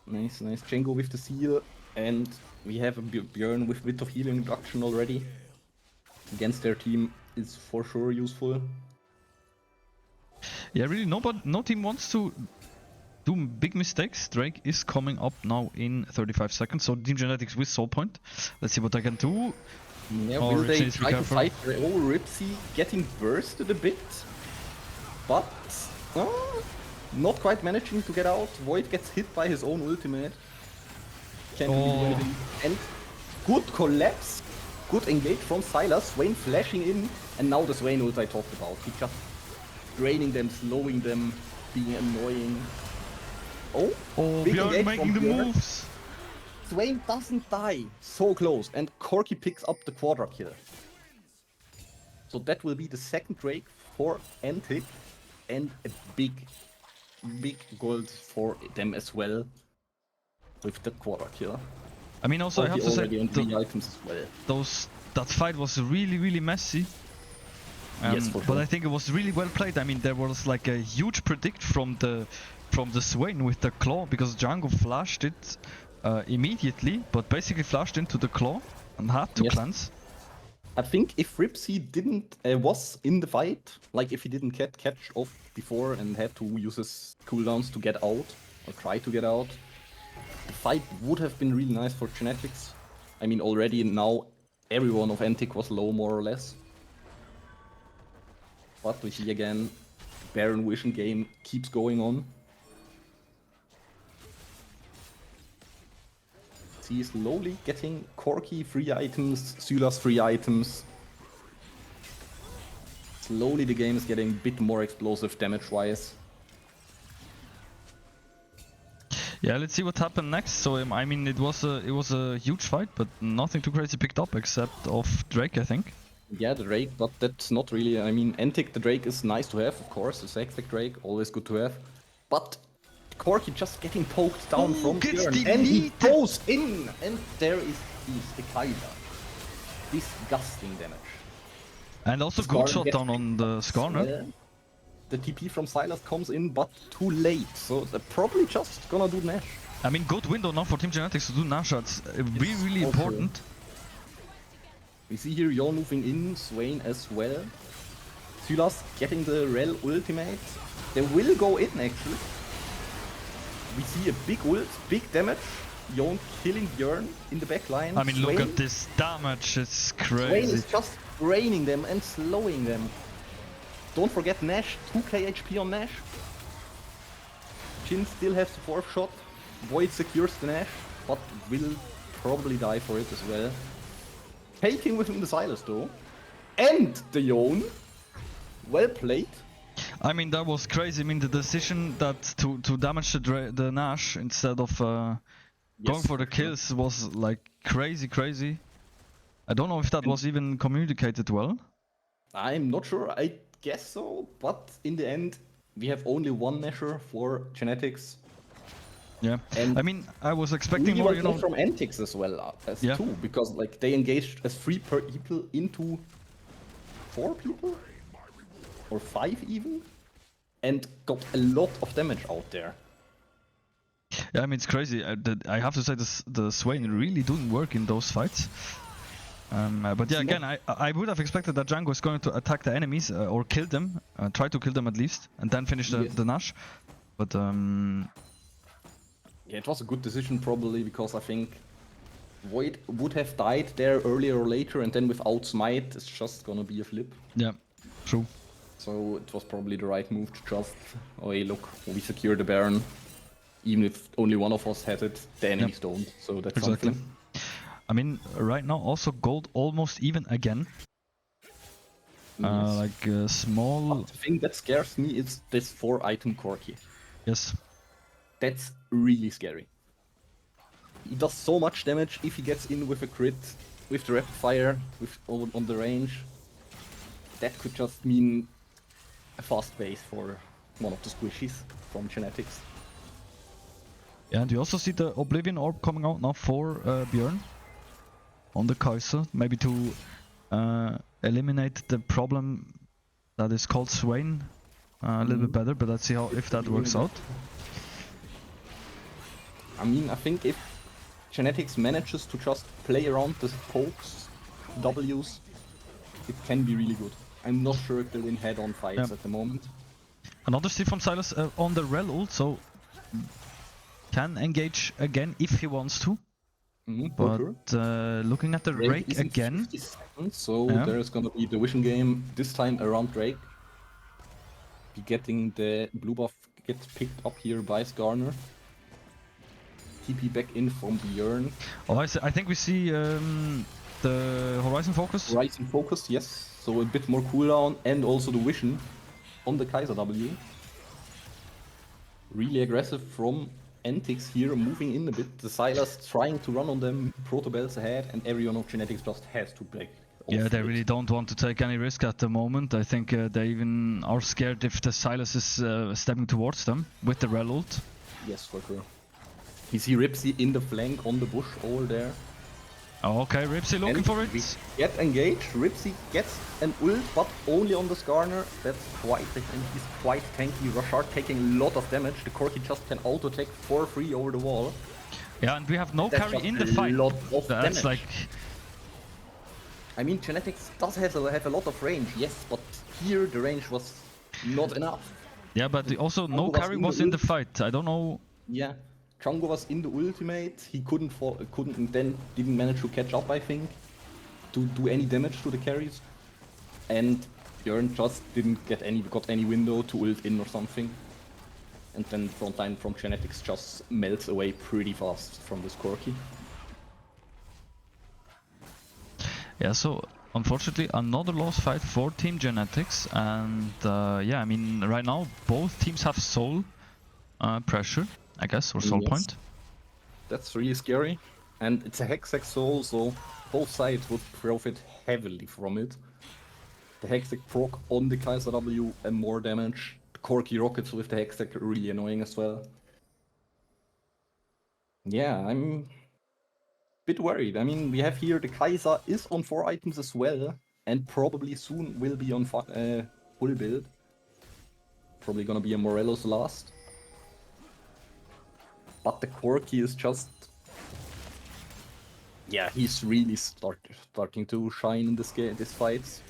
Nice, nice. Django with the seal. And we have a Björn with bit of healing reduction already. Against their team is for sure useful. Yeah, really, no team wants to do big mistakes. Drake is coming up now in 35 seconds. So Team Genetix with Soul Point. Let's see what they can do. Yeah, Oh, will Ripsy they needs to be try to careful. fight Ripsy getting bursted a bit? But not quite managing to get out. Void gets hit by his own ultimate. Can't really do anything. And good collapse. Good engage from Sylas. Swain flashing in. And now the Swain ult I talked about. He just draining them, slowing them, being annoying. Oh, big Björn engage making the from Björn. moves. Swain doesn't die. So close. And Corki picks up the Quadra kill. So that will be the second Drake for ANTIC. And a big gold for them as well. With the Quadra kill. I mean, also I have to say, on 3 items as well. that fight was really messy. Yes, for But sure. I think it was really well played. I mean, there was like a huge predict from the Swain with the claw, because Django flashed it immediately, but basically flashed into the claw and had to Yes. cleanse. I think if Ripsy didn't was in the fight, like if he didn't catch off before and had to use his cooldowns to get out or try to get out, the fight would have been really nice for Genetix. I mean, already now everyone of ANTIC was low more or less. But we see again, Baron Vision game keeps going on. See slowly getting Corki free items, Sylas free items. Slowly the game is getting a bit more explosive damage-wise. Yeah, let's see what happened next. So I mean, it was a huge fight, but nothing too crazy picked up except of Drake, I think. Yeah, the Drake, but that's not really. I mean, ANTIC, the Drake is nice to have, of course. The Exact Drake, always good to have. But Corki just getting poked down from Björn, and he goes in, and there is the Kaiser. Disgusting damage. And also good shot down on the Skarner. The TP from Silas comes in, but too late, so they're probably just gonna do Nash. I mean, good window now for Team Genetix to do Nash. It's really important. We see here Yon moving in, Swain as well. Sylas getting the Rel ultimate. They will go in actually. We see a big ult, big damage. Yon killing Björn in the back line. I mean, Swain, look at this damage, it's crazy. Swain is just draining them and slowing them. Don't forget Nash, 2k HP on Nash. Jhin still has the 4th shot. Void secures the Nash, but will probably die for it as well. Taking with him the Silas though. And the Yon. Well played. I mean, that was crazy. I mean, the decision that to damage the Nash instead of going for the kills was like crazy. I don't know if that was even communicated well. I'm not sure. I guess so, but in the end, we have only one measure for Genetix. Yeah, and I mean, I was expecting more, you know, from ANTIC as well as too, because like they engaged as 3 people into 4 people or 5 even, and got a lot of damage out there. Yeah, I mean it's crazy. I have to say the Swain really doing work in those fights. But yeah, again, I would have expected that Django is going to attack the enemies or kill them, try to kill them at least, and then finish the Nash. But yeah, it was a good decision probably, because I think Void would have died there earlier or later, and then without Smite, it's just gonna be a flip. Yeah, true. So it was probably the right move to just, oh hey, look, we secure the Baron. Even if only one of us had it, the enemies don't, so that's something. I mean, right now also gold almost even again. Yes. Like small... But the thing that scares me is this 4 item Corki. Yes. That's really scary. He does so much damage if he gets in with a crit, with the rapid fire, with on the range. That could just mean a fast base for one of the squishies from Genetix. Yeah, and you also see the Oblivion Orb coming out now for Björn on the Kaiser, maybe to eliminate the problem that is called Swain a little bit better, but let's see if that works out. I mean, I think if Genetix manages to just play around the pokes, Ws, it can be really good. I'm not sure if they win head-on fights at the moment. Another steal from Silas on the Rel ult, so can engage again if he wants to. But looking at the Drake again. 50 seconds, so there's gonna be the vision game this time around Drake. Be getting the blue buff gets picked up here by Skarner. TP back in from Björn. Oh, I think we see the Horizon Focus. Horizon Focus, yes. So a bit more cooldown, and also the vision on the Kaiser W. Really aggressive from ANTIC here, moving in a bit. The Silas trying to run on them, Protobells ahead, and everyone of Genetix just has to play. Yeah, they really don't want to take any risk at the moment. I think they even are scared if the Silas is stepping towards them with the Rel ult. Yes, for sure. We see Ripsy in the flank on the bush over there. Oh, okay, Ripsy looking and for it. Get engaged. Ripsy gets an ult, but only on the Skarner. That's quite, and he's quite tanky. Rashard taking a lot of damage. The Corki just can auto attack for free over the wall. Yeah, and we have no carry in the fight. That's damage. Like. I mean, Genetix does have a lot of range, yes, but here the range was not enough. Yeah, but also no carry was in the fight. I don't know. Yeah. Django was in the ultimate, he couldn't and then didn't manage to catch up, I think. to do any damage to the carries. And Björn just got any window to ult in or something. And then frontline from Genetix just melts away pretty fast from this Corki. Yeah, so unfortunately another lost fight for Team Genetix, and yeah, I mean right now both teams have soul pressure, I guess, or soul point. That's really scary. And it's a Hextech soul, so both sides would profit heavily from it. The Hextech proc on the Kaiser W and more damage. The Corki rockets with the Hextech are really annoying as well. Yeah, I'm a bit worried. I mean, we have here the Kaiser is on 4 items as well, and probably soon will be on full build. Probably gonna be a Morelos last. But the Corki is just... yeah, he's really starting to shine in this fight.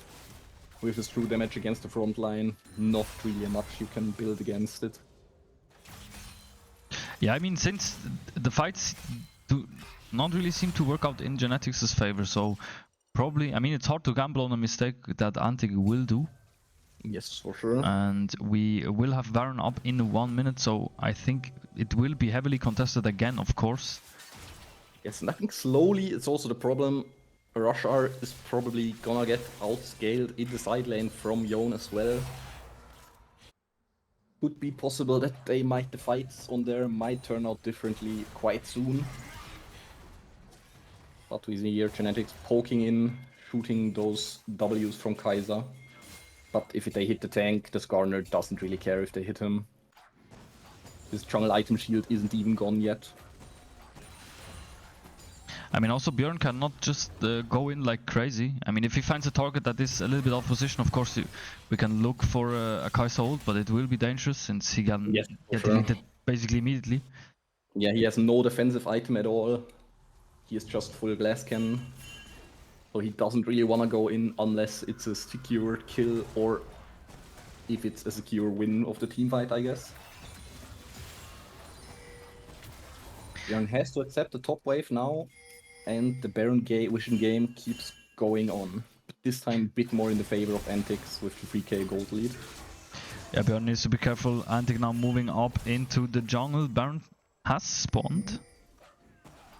With his true damage against the front line, not really much you can build against it. Yeah, I mean, since the fights do not really seem to work out in Genetix's favor, so probably, I mean, it's hard to gamble on a mistake that ANTIC will do. Yes, for sure. And we will have Baron up in 1 minute, so I think it will be heavily contested again, of course. Yes, and I think slowly it's also the problem. Rushar is probably gonna get outscaled in the side lane from Yon as well. Could be possible that the fights on there might turn out differently quite soon. But we see here Genetix poking in, shooting those Ws from Kaiser. But if they hit the tank, the Skarner doesn't really care if they hit him. His jungle item shield isn't even gone yet. I mean, also Björn cannot just go in like crazy. I mean, if he finds a target that is a little bit off position, of course we can look for a Kaiser ult, but it will be dangerous since he can get deleted basically immediately. Yeah, he has no defensive item at all. He is just full glass cannon. So he doesn't really want to go in unless it's a secure kill or if it's a secure win of the team fight, I guess. Björn has to accept the top wave now. And the Baron Vision game keeps going on. But this time a bit more in the favor of ANTIC with the 3k gold lead. Yeah, Baron needs to be careful. ANTIC now moving up into the jungle. Baron has spawned.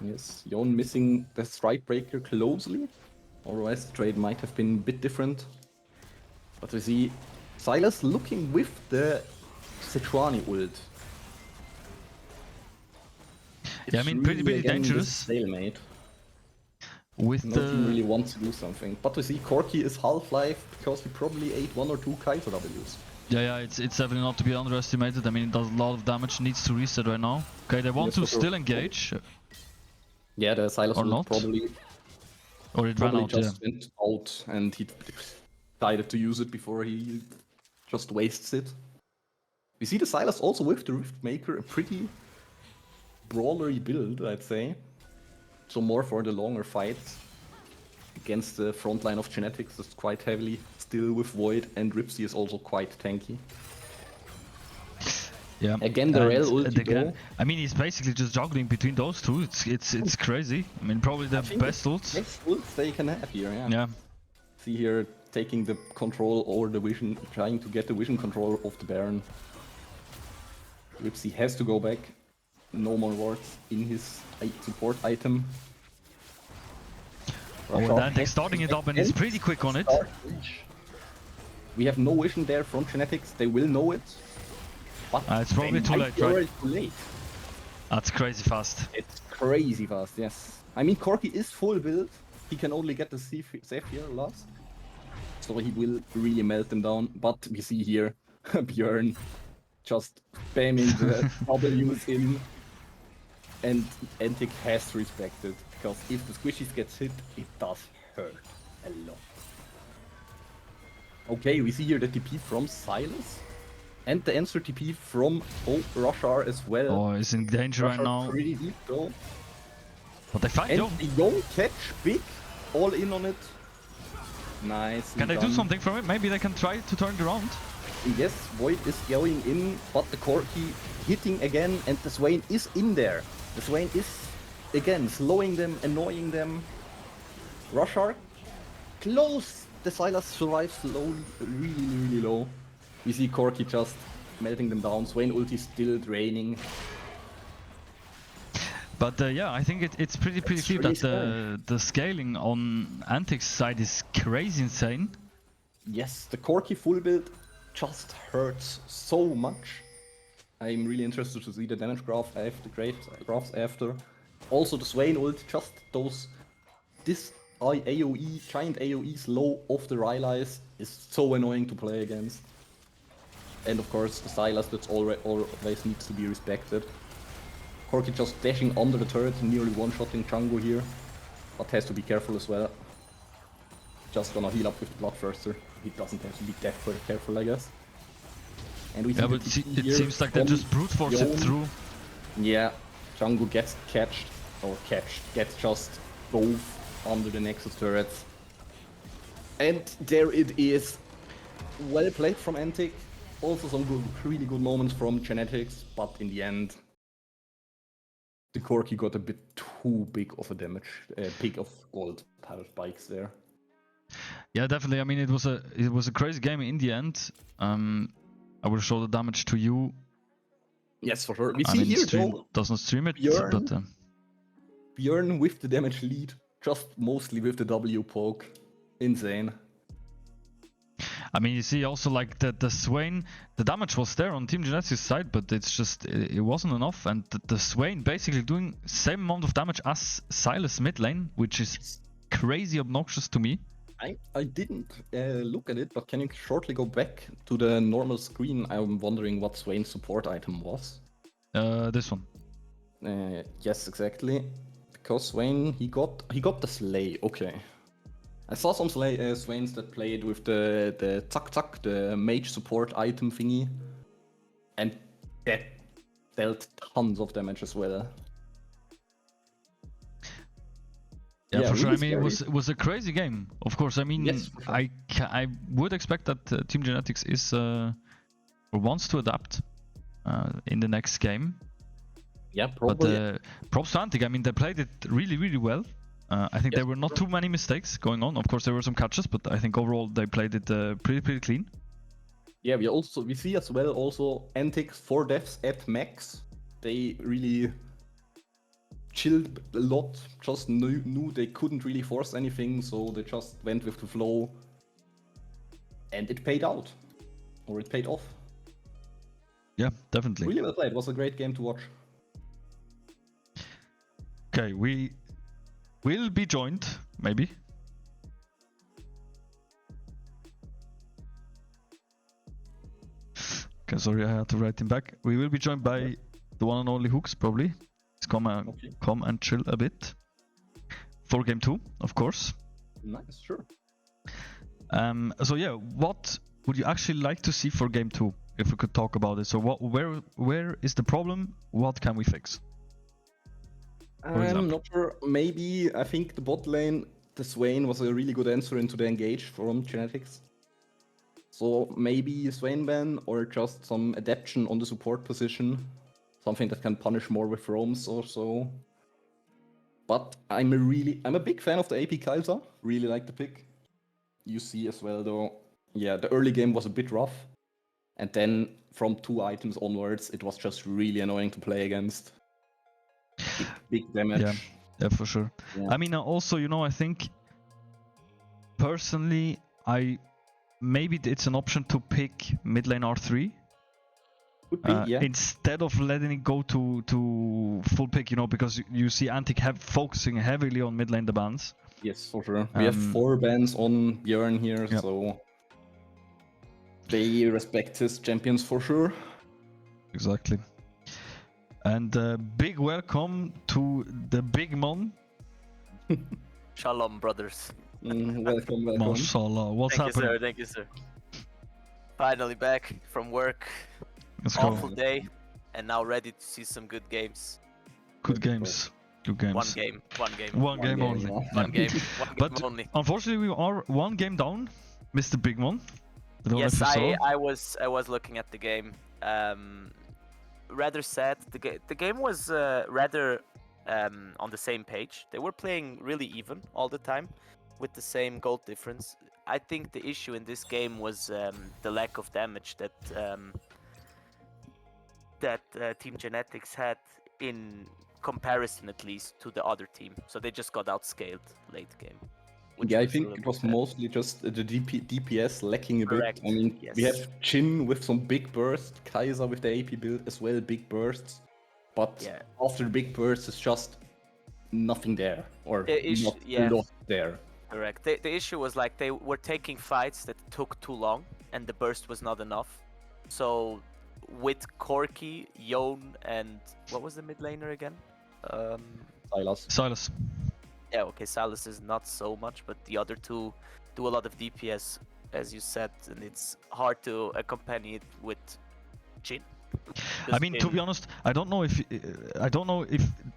Yes, Yon missing the strike breaker closely. Otherwise the trade might have been a bit different. But we see Silas looking with the Sejuani ult. Yeah, I mean, pretty dangerous. Stalemate. With no team really wants to do something. But we see Corki is Half-Life because he probably ate 1 or 2 Kaiser Ws. Yeah, it's definitely not to be underestimated. I mean, it does a lot of damage, needs to reset right now. Okay, they want to still engage. Yeah, the Silas or not. probably... Or it ran out, just went out and he decided to use it before he just wastes it. We see the Silas also with the Riftmaker, a pretty brawlery build, I'd say. So more for the longer fights against the front line of Genetix is quite heavily, still with Void, and Ripsy is also quite tanky. Yeah. Again, the Rel ulti. I mean, he's basically just juggling between those two. It's crazy. I mean, probably the best ults. Best ults they can have here, yeah. Yeah. See here, taking the control or the vision, trying to get the vision control of the Baron. Ripsy has to go back. No more wards in his support item. Oh, and ANTIC starting it up and he's pretty quick on it. We have no vision there from Genetix, they will know it. But it's probably too late, right? Too late. That's crazy fast. It's crazy fast, yes. I mean, Corki is full build. He can only get the Zephyr last. So he will really melt them down. But we see here Björn just spamming the W's in. And ANTIC has to respect it, because if the squishies gets hit, it does hurt a lot. Okay, we see here the TP from Silas. And the answer TP from Rushar as well. Oh, he's in danger right now. Pretty deep though. But they fight though. And Yon catch big, all in on it. Nice. Can they do something from it? Maybe they can try to turn it around. Yes, Void is going in, but the Corki hitting again, and the Swain is in there. The Swain is, again, slowing them, annoying them. Rushar close. The Silas survives slowly, really low. We see Corki just melting them down. Swain ulti still draining. But yeah, I think it's pretty clear really that the scaling on ANTIC's side is crazy insane. Yes, the Corki full build just hurts so much. I'm really interested to see the damage graph after, graphs after. Also the Swain ult, just this AoE, giant AoEs low off the Rylai's is so annoying to play against. And of course the Silas that's always needs to be respected. Corki just dashing under the turret, nearly one-shotting Django here, but has to be careful as well. Just gonna heal up with the Bloodthirster. He doesn't have to be that careful, I guess. And we yeah, but it seems like they just brute force it through. Yeah, Django gets gets just both under the Nexus turrets. And there it is. Well played from ANTIC. Also some really good moments from Genetix, but in the end, the Corki got a bit too big of a damage, pick of gold spikes there. Yeah, definitely. I mean, it was a crazy game in the end. I will show the damage to you. Yes, for sure. We see here though, doesn't stream it, Bjorn, but Bjorn with the damage lead, just mostly with the W poke. Insane. I mean, you see also like the Swain, the damage was there on Team Genetix' side, but it's just it wasn't enough, and the Swain basically doing same amount of damage as Silas mid lane, which is crazy obnoxious to me. I didn't look at it, but can you shortly go back to the normal screen? I'm wondering what Swain's support item was. This one. Yes, exactly. Because Swain, he got the Slay. Okay. I saw some Swains that played with the Tuck, the mage support item thingy, and that dealt tons of damage as well. Yeah, for sure. Really I mean, it was a crazy game. Of course, I mean, yes, sure. I would expect that Team Genetix is or wants to adapt in the next game. Yeah, probably. But props to ANTIC. I mean, they played it really well. I think there were not too many mistakes going on. Of course, there were some catches, but I think overall they played it pretty clean. Yeah, we see as well also ANTIC's 4 deaths at max. They really chilled a lot, just knew they couldn't really force anything, so they just went with the flow. And it paid out. Or it paid off. Yeah, definitely. Really well played. It was a great game to watch. Okay, we will be joined, maybe. Okay, sorry, I had to write him back. We will be joined by the one and only Hooks, probably. He's come and chill a bit. For game 2, of course. Nice, sure. So yeah, what would you actually like to see for game 2? If we could talk about it. So where is the problem? What can we fix? I'm not sure. Maybe I think the bot lane, the Swain was a really good answer into the engage from Genetix. So maybe Swain ban or just some adaptation on the support position. Something that can punish more with roams or so. But I'm a big fan of the AP Kai'Sa. Really like the pick. You see as well though, yeah, the early game was a bit rough. And then from 2 items onwards, it was just really annoying to play against. Big damage. Yeah, for sure. Yeah. I mean, also, I think personally, maybe it's an option to pick mid lane R3. Could be, yeah. Instead of letting it go to full pick, because you see ANTIC focusing heavily on mid lane the bans. Yes, for sure. We have 4 bans on Bjorn here, so they respect his champions for sure. Exactly. And big welcome to the big mon. Shalom, brothers. Welcome. Mashallah. What's happening? Thank you, sir. Finally back from work. Let's Awful go. day, and now ready to see some good games. Good games. Good games. One game only. One game But only. Unfortunately, we are 1 game down, Mr. Big Mon. Yes, I was looking at the game. Rather sad. The game was rather on the same page. They were playing really even all the time. with the same gold difference. I think the issue in this game was the lack of damage that Team Genetix had in comparison, at least, to the other team. So they just got outscaled late game. which Yeah, I was a think little it bit was sad. mostly just the DPS lacking a Correct, bit. I mean, we yes. have Jhin with some big bursts, Kaiser with the AP build as well, big bursts. But Yeah. after the big bursts, it's just nothing there, or not yeah. a lot there. Correct. The issue was like they were taking fights that took too long, and the burst was not enough. So with Corki, Yone, and what was the mid laner again? Silas. Silas. Yeah, okay, Silas is not so much, but the other two do a lot of DPS, as you said, and it's hard to accompany it with Jhin. I mean, to be honest, I don't know if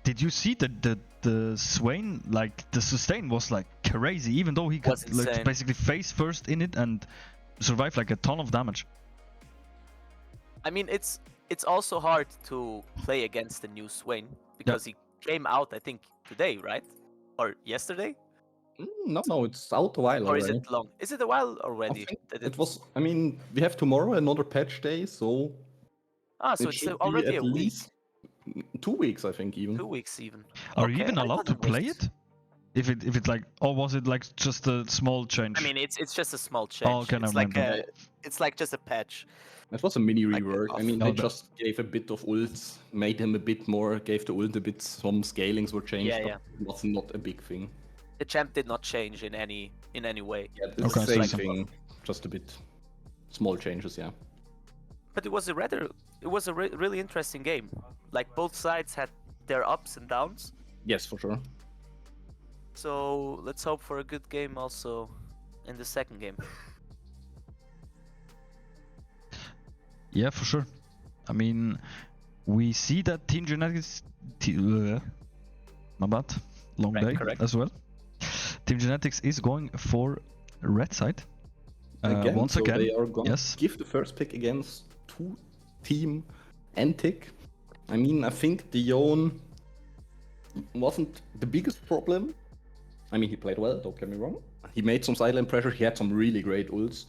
did you see the Swain, like the sustain was like crazy, even though he Was could like insane. basically face first in it and survive like a ton of damage. I mean, it's also hard to play against the new Swain because he came out, I think, today, right? Or yesterday? No, it's out a while Or is already. it long? Is it a while I already? think that it was. I mean, we have tomorrow another patch day, so So it it's should already be a at week, least 2 weeks, I think, even. 2 weeks even. Are you Okay, even I allowed thought to it play was- it? If it like, or was it like just a small change? I mean, it's just a small change. Oh, okay, it's never like mind it's like just a patch. It was a mini Like a rework. I buff. mean, Oh, they that- just gave a bit of ults, made him a bit more, gave the ult a bit, some scalings were changed, Yeah, but it was not a big thing. The champ did not change in any way. Yeah, it's Okay, the same so- thing, just a bit small changes, yeah. But it was a really interesting game. Like both sides had their ups and downs. Yes, for sure. So let's hope for a good game also in the second game. Yeah, for sure. I mean, we see that Team Genetix. My bad. Long Right, day correct. as well. Team Genetix is going for red side. Once so again, they are gonna yes. give the first pick against Team ANTIC. I mean, I think the Yone wasn't the biggest problem. I mean, he played well, don't get me wrong. He made some sideline pressure, he had some really great ults.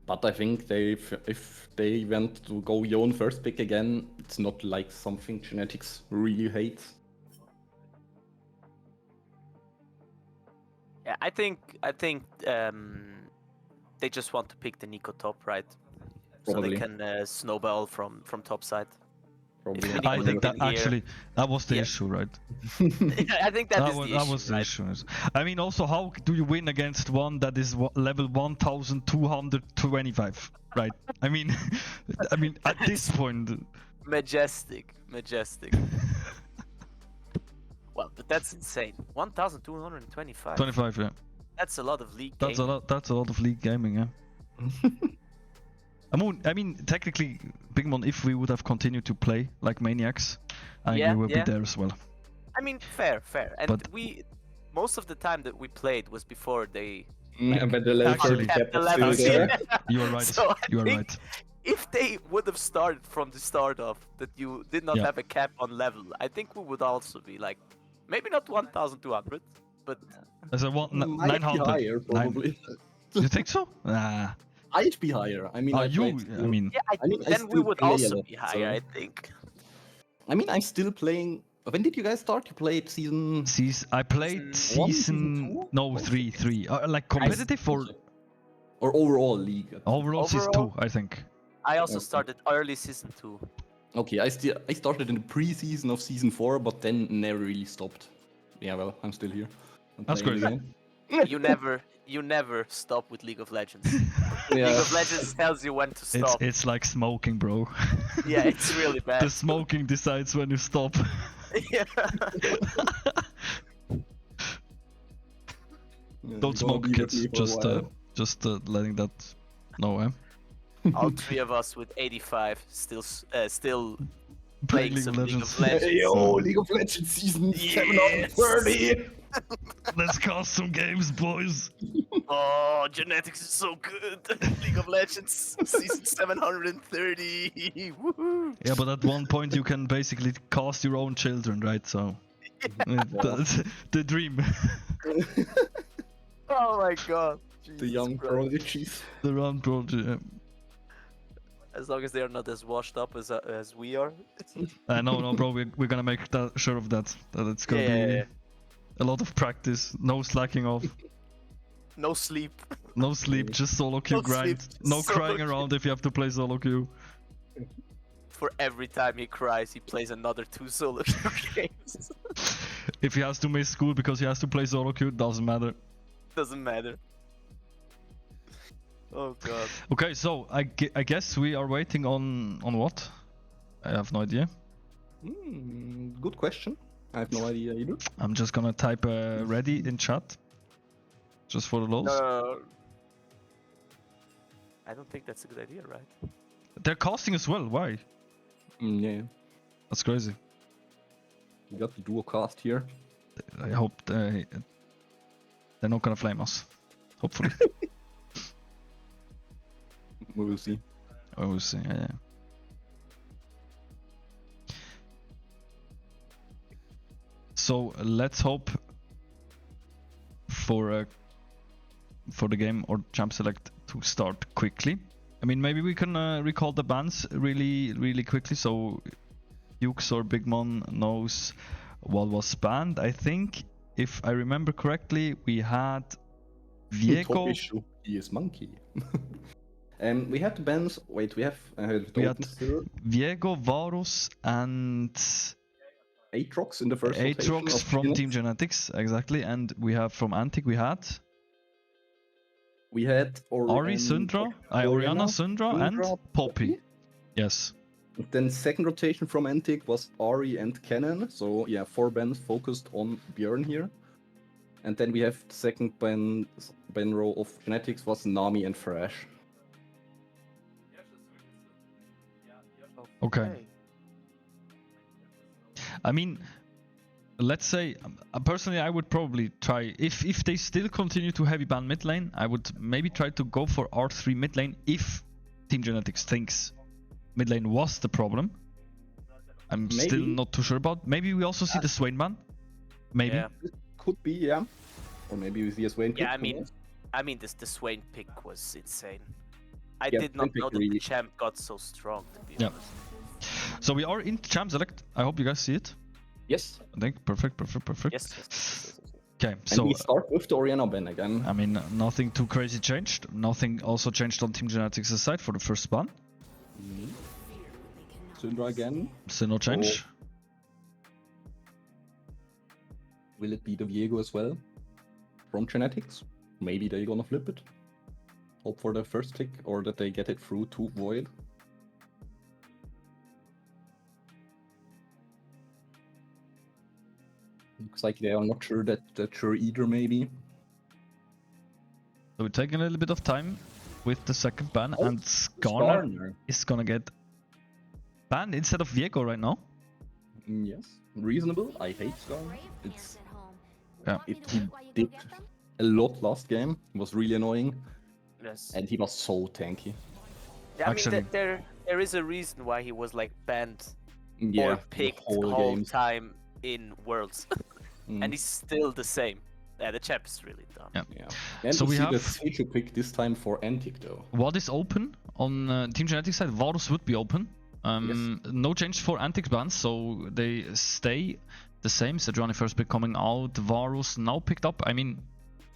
But I think if they went to go Yone first pick again, it's not like something Genetix really hates. Yeah, I think they just want to pick the Nico top, right? So Probably. they can snowball from top side. Probably. If not. Nico I would think have that been here- actually that was the Yeah. issue, right? I think that is the issue, was the right? issue. I mean, also, how do you win against one that is level 1225, right? I mean, at this point, Majestic. Well, but that's insane. 1,225. 25, yeah. That's a lot of league That's gaming. a lot. That's a lot of league gaming, yeah. I mean, technically, Big Mon, if we would have continued to play like maniacs, I think Yeah, we will yeah. be there as well. I mean, fair. And But- most of the time that we played was before they But the level Actually- 30 cap kept the was still levels. there. You are right. So I You are think right. if they would have started from the start off that you did not Yeah. have a cap on level, I think we would also be like, maybe not 1,200, but As a Might be 900. higher, probably. You think so? Nah. I'd be higher. I mean, Are I you? played I mean, yeah, I I mean, think I then we still would play a also lot, be higher, so- I think. I mean, I'm still playing. When did you guys start? You played season. I played Season one, season season two? no Oh, 3. Like competitive or Or overall league? overall season 2, Overall? I think. I also Okay. started early season 2. Okay, I started in the pre-season of season 4, but then never really stopped. Yeah, well, I'm still here. I'm That's playing great. again. You never stop with League of Legends. Yeah. League of Legends tells you when to stop. It's like smoking, bro. Yeah, it's really bad. The smoking decides when you stop. Yeah. Yeah, Don't you're gonna smoke, be with kids. me for a Just letting that know, eh? All three of us with 85 still Playing playing League some of League of Legends. while. Legends. Hey, yo, League of Legends season Yes. 730! Let's cast some games, boys. Oh, Genetix is so good. League of Legends season 730. Woohoo! Yeah, but at one point you can basically cast your own children, right? So The dream. Oh my god. The Jesus young Christ. prodigies. The round project. As long as they are not as washed up as we are. No, bro, we're gonna make sure of that. That it's gonna be a lot of practice, no slacking off, No sleep. no sleep, just solo queue No grind, sleep, no solo crying queue. around if you have to play solo queue. For every time he cries, he plays another 2 solo queue games. If he has to miss school because he has to play solo queue, doesn't matter. Doesn't matter. Oh god. Okay, so I guess we are waiting on what? I have no idea. Good question. I have no idea either. I'm just gonna type ready in chat. Just for the lols. No. I don't think that's a good idea, right? They're casting as well, why? Yeah. That's crazy. We got the duo cast here. I hope they're not gonna flame us. Hopefully. We will see. Oh, we'll see, yeah. So let's hope for the game or champ select to start quickly. I mean, maybe we can recall the bans really quickly, so Ukes or Big Mon knows what was banned. I think, if I remember correctly, we had Viego. Top issue. He is monkey. We have the bans. Wait, we have still Viego, Varus, and Aatrox in the first Aatrox from GNX. Team Genetix, exactly. And we have from ANTIC, we had Ari, Syndra, Oriana, Syndra, and Poppy. Yes. Then second rotation from ANTIC was Ari and Kennen. So yeah, 4 bans focused on Björn here. And then we have the second ban row of Genetix was Nami and Thresh. Okay. I mean, let's say, personally, I would probably try, if they still continue to heavy ban mid lane, I would maybe try to go for R3 mid lane if Team Genetix thinks mid lane was the problem. I'm still not too sure about. Maybe we also see the Swain ban. Maybe. Yeah. Could be, yeah. Or maybe we see a Swain Yeah, pick. I mean, the Swain pick was insane. I Yeah, did not Swain know pick that really- the champ got so strong, to be Yeah. honest. So we are in champ select. I hope you guys see it. Yes. I think perfect. Yes. Okay, And so we start with the Oriana ban again. I mean, nothing too crazy changed. Nothing also changed on Team Genetix' side for the first ban. Syndra again. Still no change. Will it be the Viego as well? From Genetix? Maybe they're gonna flip it. Hope for the first tick, or that they get it through to Void. Looks like they are not sure that's sure either, maybe. So we're taking a little bit of time with the second ban, Oh, and Skarner is gonna get banned instead of Viego right now. Yes, reasonable. I hate Skarner. It's Yeah. he did a lot last game. It was really annoying, Yes. and he was so tanky. Yeah, I Actually- mean, there is a reason why he was like banned Yeah, or picked the whole game. time in Worlds, and he's still the same. Yeah, the chap is really dumb. Yeah. Yeah. And So we we see have- the Seju pick this time for ANTIC though. What is open on Team Genetix side? Varus would be open. No change for ANTIC bans, so they stay the same. Sejuani first pick coming out. Varus now picked up. I mean,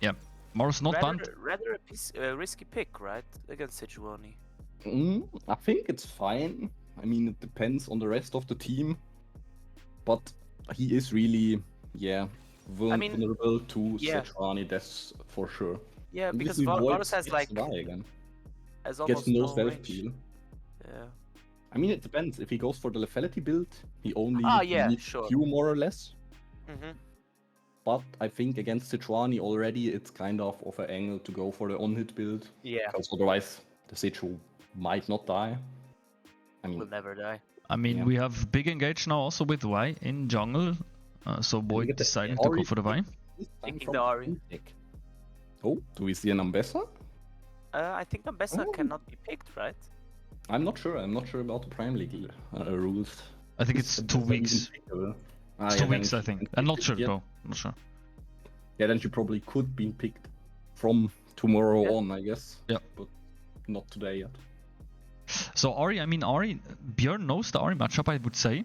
yeah, Varus not banned. Rather a risky pick, right? Against Sejuani. I think it's fine. I mean, it depends on the rest of the team, but he is really, vulnerable to yeah. Sejuani. That's for sure. Yeah, And because this avoids Varus has like SY again. has Gets almost no no self range. heal. Yeah. I mean, it depends. If he goes for the lethality build, he only needs sure. Q more or less. Mm-hmm. But I think against Sejuani already, it's kind of an angle to go for the on-hit build. Yeah, Because otherwise, the Seju might not die. I mean, will never die. I mean, Yeah. we have big engage now also with Y in jungle. So Boyd get the deciding to go Ori for the Y. this time Taking from the Ari. ANTIC. Oh, do we see an Ambessa? I think Ambessa Oh. cannot be picked, right? I'm not sure. I'm not sure about the Prime League rules. I think it's 2 weeks. Ah, It's 2 then weeks, I she think. can I'm not pick sure it, yeah. though. Not sure. Yeah, then she probably could be picked from tomorrow Yeah. on, I guess. Yeah. But not today yet. So Ari, Björn knows the Ari matchup, I would say.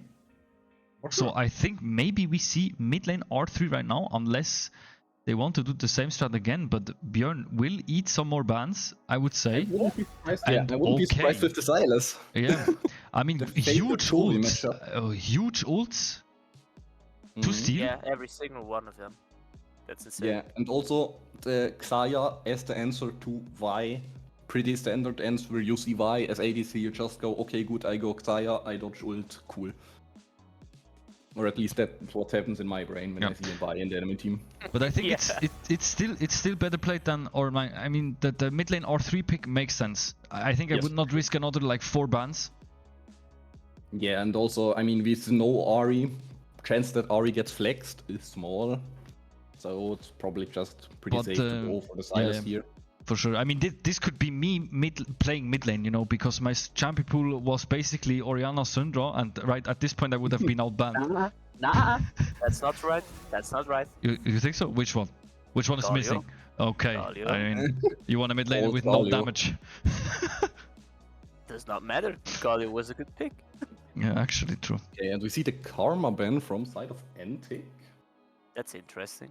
So I think maybe we see mid lane R3 right now, unless they want to do the same strat again. But Björn will eat some more bans, I would I say. wouldn't be surprised. And I wouldn't be okay. surprised with the Silas. Yeah, I mean, The fatal huge Tully ults, matchup. huge ults to Mhm. steal. Yeah, every single one of them. That's insane. Yeah, and also the Xayah as the answer to why. Pretty standard answer where you see why as ADC you just go, okay, good, I go Xayah, I dodge ult, cool. Or at least that's what happens in my brain when I see a buy in the enemy team. But I think Yeah. it's still better played than, or I mean the mid lane R3 pick makes sense. I think I Yes. would not risk another like 4 bans. Yeah, and also, I mean, with no Ari, chance that Ari gets flexed is small. So it's probably just pretty But, safe to go for the Silas yeah. here. For sure. I mean, this could be me playing mid lane, you know, because my champion pool was basically Orianna Syndra, and right at this point I would have been outbanned. Nah, that's not right. That's not right. You think so? Which one? Which one is Galio. missing? Okay. Galio. I mean, you want a mid lane Old with no Galio. damage. Does not matter. Galio was a good pick. Yeah, actually true. Okay, and we see the Karma ban from side of ANTIC. That's interesting.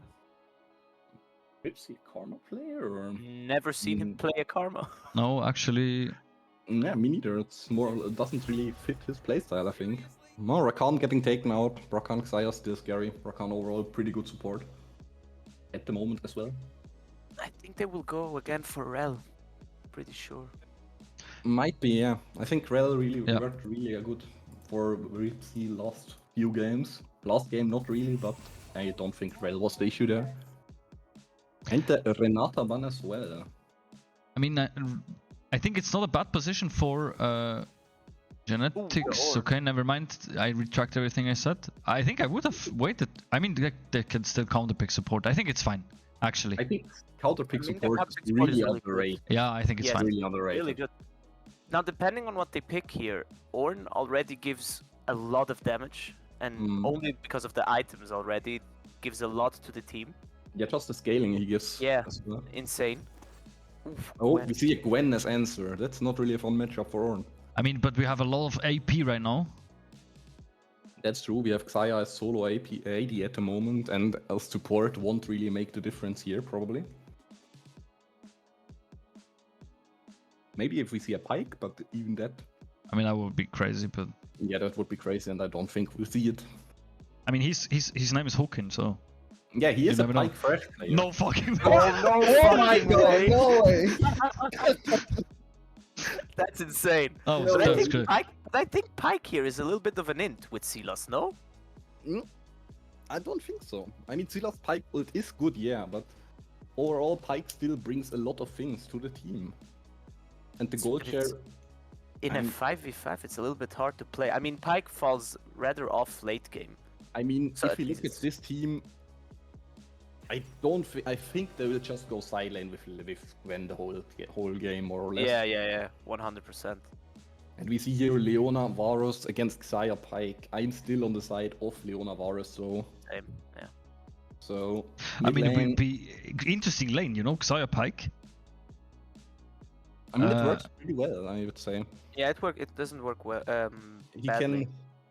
Is he a Karma player or? Never seen him play a Karma. No, actually, Yeah, me neither. It's more, it doesn't really fit his playstyle, I think. No, Rakan getting taken out. Rakan Xayah still scary. Rakan overall pretty good support. At the moment as well. I think they will go again for Rel. Pretty sure. Might be, yeah. I think Rel really Yeah. worked really good for Ripsy last few games. Last game not really, but I don't think Rel was the issue there. And the Renata ban as well. I mean, I think it's not a bad position for Genetix. Ooh, Okay, never mind. I retract everything I said. I think I would have waited. I mean, they can still counter pick support. I think it's fine, actually. I think counter pick I mean, the support counter is pick support is really really good. underrated. Yeah, I think it's Yes. fine. Really underrated. Really good. Now, depending on what they pick here, Ornn already gives a lot of damage, and only because of the items already gives a lot to the team. Yeah, just the scaling he gives. Yeah. as well. Insane. Oof, Oh, Gwen. we see a Gwen as answer. That's not really a fun matchup for Ornn. I mean, but we have a lot of AP right now. That's true. We have Xayah as solo AD at the moment, and as support won't really make the difference here, probably. Maybe if we see a Pyke, but even that, I mean, that would be crazy, but yeah, that would be crazy, and I don't think we'll see it. I mean, his name is Hawkin, so Yeah, he is a never know. Pyke fresh player. no fucking. Oh my god, no way! That's insane. Oh, No, But I, that's think good. Pyke here is a little bit of an int with Silas, no? I don't think so. I mean, Silas Pyke ult is good, yeah, but overall, Pyke still brings a lot of things to the team. And the gold But share, it's- In a I'm- 5v5, it's a little bit hard to play. I mean, Pyke falls rather off late game. I mean, So if at we look at least- this team, I don't. I think they will just go side lane with Gwen the whole game, more or less. Yeah, 100%. And we see here Leona Varus against Xayah Pyke. I'm still on the side of Leona Varus, so Same, yeah. so. I mean, it mid lane- would be interesting lane, you know, Xayah Pyke. I mean, it works pretty well, I would say. Yeah, it doesn't work well.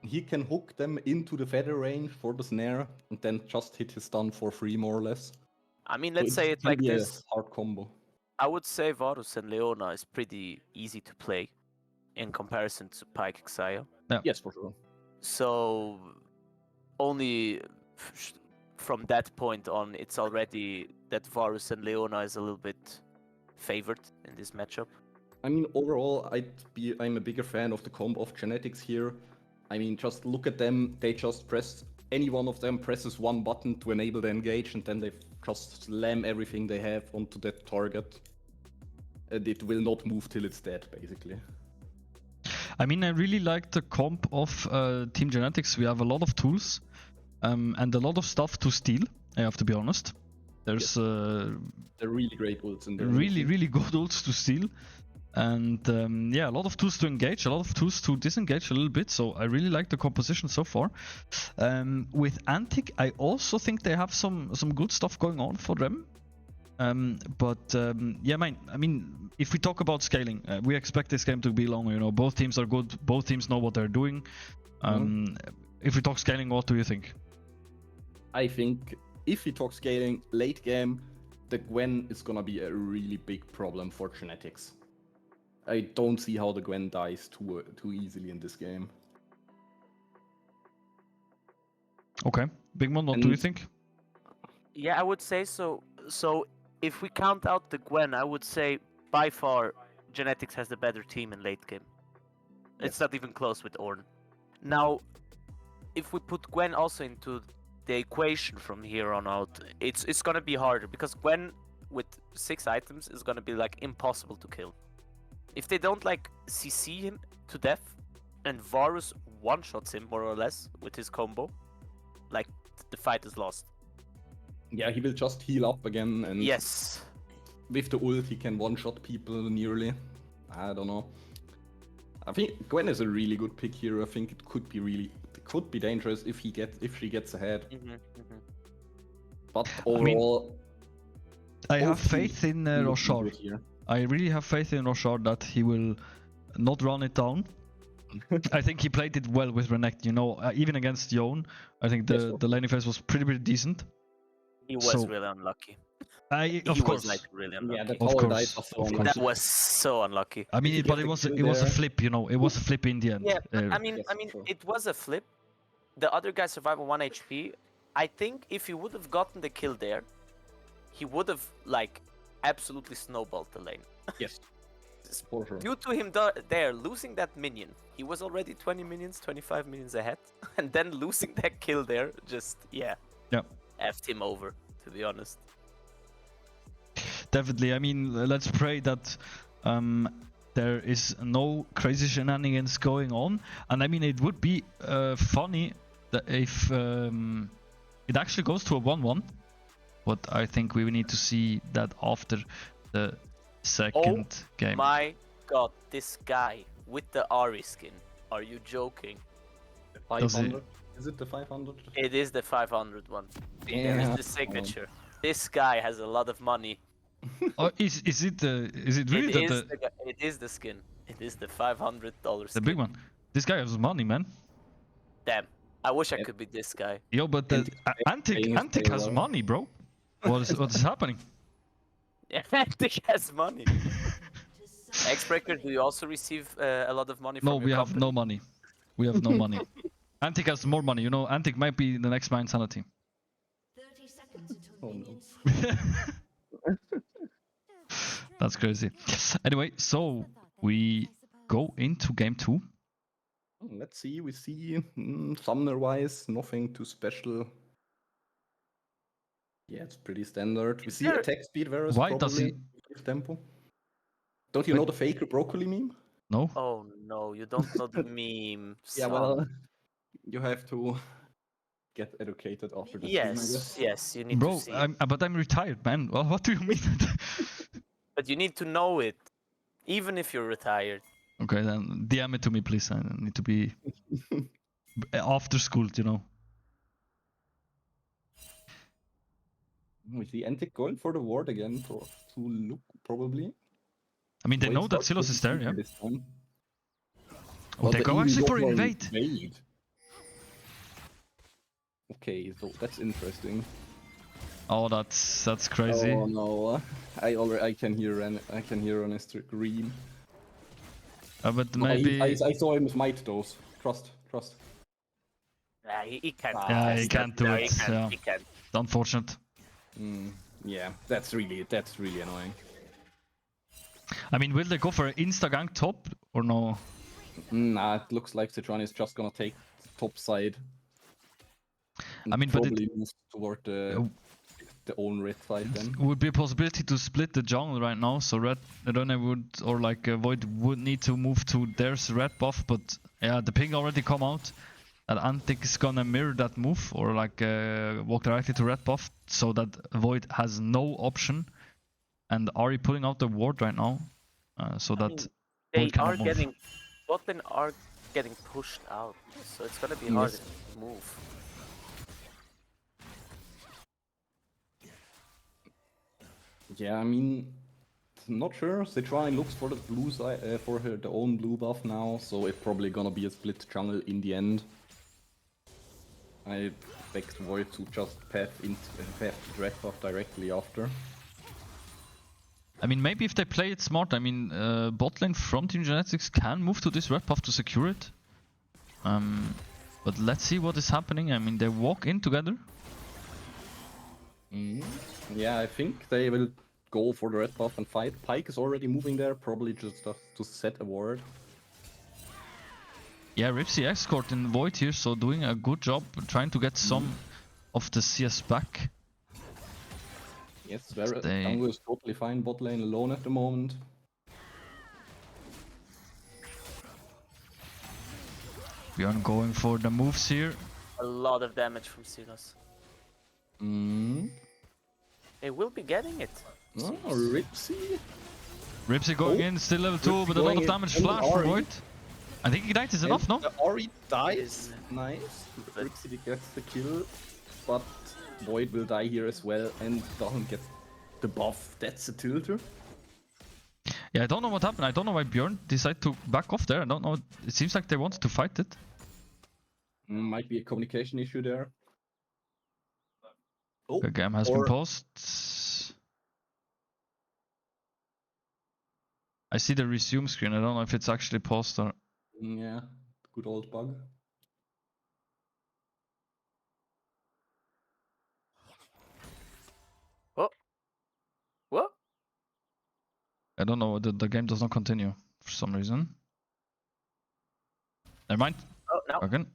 He can hook them into the feather range for the snare, and then just hit his stun for free, more or less. I mean, So let's say it's can like be a this. hard combo. I would say Varus and Leona is pretty easy to play in comparison to Pyke Xayah. Yes, for sure. So only from that point on, it's already that Varus and Leona is a little bit favored in this matchup. I mean, overall, I'm a bigger fan of the combo of Genetix here. I mean, just look at them. They just any one of them presses one button to enable the engage, and then they just slam everything they have onto that target. And it will not move till it's dead, basically. I mean, I really like the comp of Team Genetix. We have a lot of tools and a lot of stuff to steal, I have to be honest. There's They're really great ults in there. really good ults to steal. And yeah, a lot of tools to engage, a lot of tools to disengage a little bit. So I really like the composition so far. With ANTIC, I also think they have some good stuff going on for them. Yeah, I mean, if we talk about scaling, we expect this game to be long. You know, both teams are good. Both teams know what they're doing. If we talk scaling, what do you think? I think if we talk scaling late game, the Gwen is gonna be a really big problem for Genetix. I don't see how the Gwen dies too easily in this game. Okay, Bigman, what do you think? Yeah, I would say so. So if we count out the Gwen, I would say by far Genetix has the better team in late game. It's not even close with Ornn. Now, if we put Gwen also into the equation from here on out, it's gonna be harder because Gwen with 6 items is gonna be like impossible to kill. If they don't like CC him to death and Varus one-shots him more or less with his combo, like the fight is lost. Yeah, he will just heal up again, and Yes. with the ult he can one-shot people nearly. I don't know. I think Gwen is a really good pick here. I think it could be dangerous if she gets ahead. But overall, I have faith in Rochard. I really have faith in Rochard that he will not run it down. I think he played it well with Renekton, you know, even against Yone. I think the laning phase was pretty decent. He was really unlucky. Of course. Was like really unlucky. Yeah, the Of tower course, dive was so of unlucky. course. That was so unlucky. I mean, but it was a flip, you know. It was a flip in the end. Yeah, but I mean, true. it was a flip. The other guy survived on 1 HP. I think if he would have gotten the kill there, he would have like absolutely snowballed the lane. Yes, for sure. Due to him there losing that minion, he was already 20 minions, 25 minions ahead, and then losing that kill there, just effed him over. To be honest. Definitely. I mean, let's pray that there is no crazy shenanigans going on. And I mean, it would be funny that if it actually goes to a 1-1. But I think we need to see that after the second game. My god, this guy with the Ari skin. Are you joking? 500? Is it the 500? It is the 500 one. Yeah. It is the signature. This guy has a lot of money. Is it really It is the skin. It is the $500 skin. the big one? This guy has money, man. Damn. I wish I could be this guy. Yo, but the ANTIC has money, bro. What is happening? Yeah, ANTIC has money. X-Breaker, do you also receive a lot of money from No, your we have company? no money. We have no money. ANTIC has more money. You know, ANTIC might be the next Mind Sanity. 30 seconds until Oh, minions. That's crazy. Anyway, so we go into game 2. Let's see. We see summoner-wise, nothing too special. Yeah, it's pretty standard. We see there- attack speed Varus Why does probably with tempo. Don't you know the fake broccoli meme? No? Oh no, you don't know the meme. Yeah, son. well, you have to get educated after the stream, I guess. Yes, you need Bro, to see it. but I'm retired, man. Well, what do you mean? But you need to know it, even if you're retired. Okay, then DM it to me, please. I need to be after school, you know. We see ANTIC going for the ward again to look probably. I mean, they Wait, know that start Silos is there, yeah. this time. Oh, they go actually for invade. Okay, so that's interesting. Oh, that's crazy. Oh no, I can hear on a scream. But No, maybe. I saw him with might those. Trust. Yeah, he can't. Yeah, he contest can't that. do No, it, yeah. He can't. It's unfortunate. Yeah, that's really annoying. I mean, will they go for an insta-gank top or no? Nah, it looks like Citron is just gonna take the top side. I mean, but probably move toward the own red side then. it would be a possibility to split the jungle right now. So Red, I don't know, Void would need to move to there's red buff, but yeah, the ping already come out. And ANTIC is gonna mirror that move or walk directly to red buff, so that Void has no option. And Ari pulling out the ward right now. so I that mean, Void they cannot are move. getting bot lane are getting pushed out, so it's gonna be hard Yes. to move. Yeah, I mean, not sure. Sejuani looks for the blue side, for her the own blue buff now, so it's probably gonna be a split jungle in the end. I expect Void to just path the red buff directly after. I mean, maybe if they play it smart, I mean, bot lane from Team Genetix can move to this red buff to secure it. But let's see what is happening. I mean, they walk in together. Yeah, I think they will go for the red buff and fight. Pyke is already moving there, probably just to set a ward. Yeah, Ripsy escort in Void here, so doing a good job trying to get some of the CS back. Yes, They- Jungle is totally fine bot lane alone at the moment. Bjorn going for the moves here. A lot of damage from Sylas. They will be getting it. Oh, seems. Ripsy. Ripsy going Oh, in, still level 2, Ripsy but a lot going of in damage on flash from Ahri. Void. I think Ignite is enough, no? The Ahri dies. Is- Nice. Ripsy gets the kill, but Void will die here as well and doesn't get the buff. That's a tilter. Yeah, I don't know what happened. I don't know why Bjorn decided to back off there. I don't know. It seems like they wanted to fight it. Might be a communication issue there. Oh, The game has been or- paused. I see the resume screen. I don't know if it's actually paused or... Yeah, good old bug. What? I don't know. The game does not continue for some reason. Never mind. Oh no. Again.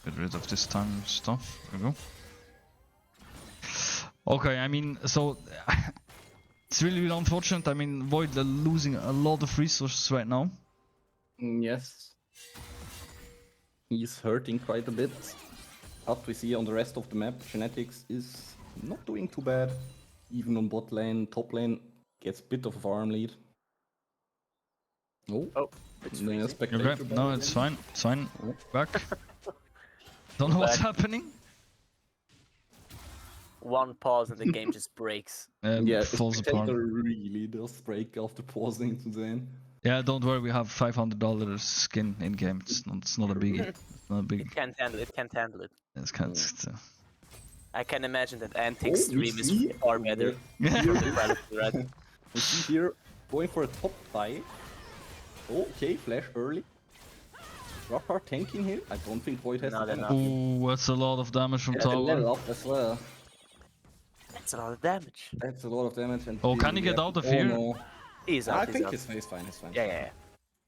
Get rid of this time stuff. There we go. Okay, I mean, so it's really, really unfortunate. I mean, Void are losing a lot of resources right now. Yes. He's hurting quite a bit. But we see on the rest of the map, Genetix is not doing too bad. Even on bot lane, top lane gets a bit of a farm lead. Oh, Oh, it's yeah, freezing. spectator Okay, battle no, it's again. fine. It's fine. Oh. Back. Don't know what's Back. happening. One pause and the game just breaks. Yeah, the Falls apart. spectator really does break after pausing today. Yeah, don't worry. We have $500 skin in game. It's not a biggie. It's not a big. It can't handle it. Can't handle it. It's kind of. I can imagine that ANTIC we stream is see- far better. Here, Right? we see here going for a top 5. Okay, flash early. Rockar tanking here. I don't think Void has Not the enough. damage. Ooh, that's a lot of damage from Yeah, and level tower. up as well. That's a lot of damage. That's a lot of damage. And Oh, can he get out of here? No. He's I out. think He's he's fine. He's fine. Yeah, yeah, yeah.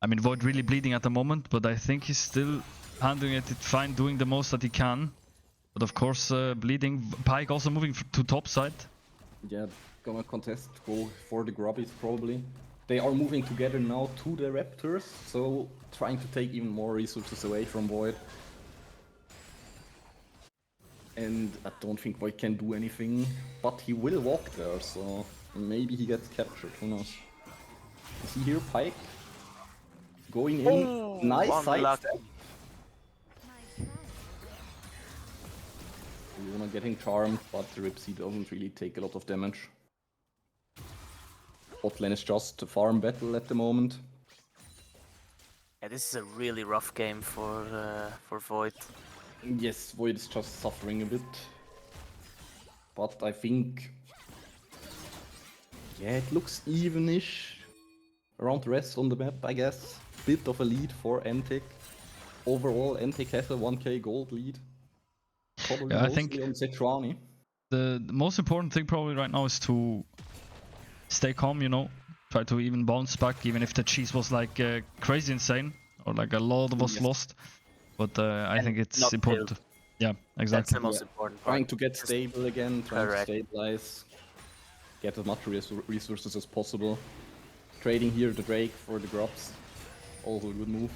I mean, Void really bleeding at the moment, but I think he's still handling it fine, doing the most that he can. But of course, bleeding. Pyke also moving to top side. Yeah, gonna contest, go for the grubbies probably. They are moving together now to the Raptors, so trying to take even more resources away from Void. And I don't think Void can do anything, but he will walk there, so maybe he gets captured, who knows. You see here, Pyke going in, Oh, nice unlucky. sidestep. Yuna getting charmed, but Ripsy doesn't really take a lot of damage. Bot lane is just a farm battle at the moment. Yeah, this is a really rough game for Void. Yes, Void is just suffering a bit. But I think... yeah, it looks even-ish around the rest on the map, I guess. Bit of a lead for ANTIC. Overall, ANTIC has a 1k gold lead. Probably Yeah, I mostly think- on Sejuani. The most important thing probably right now is to stay calm, you know. Try to even bounce back, even if the cheese was like crazy insane or like a lot was Yes. lost. But I think it's not important. killed. Yeah, That's exactly. the most Yeah. important part. Trying to get stable again, trying Correct. to stabilize. Get as much resources as possible. Trading here the Drake for the grubs. Also a good move.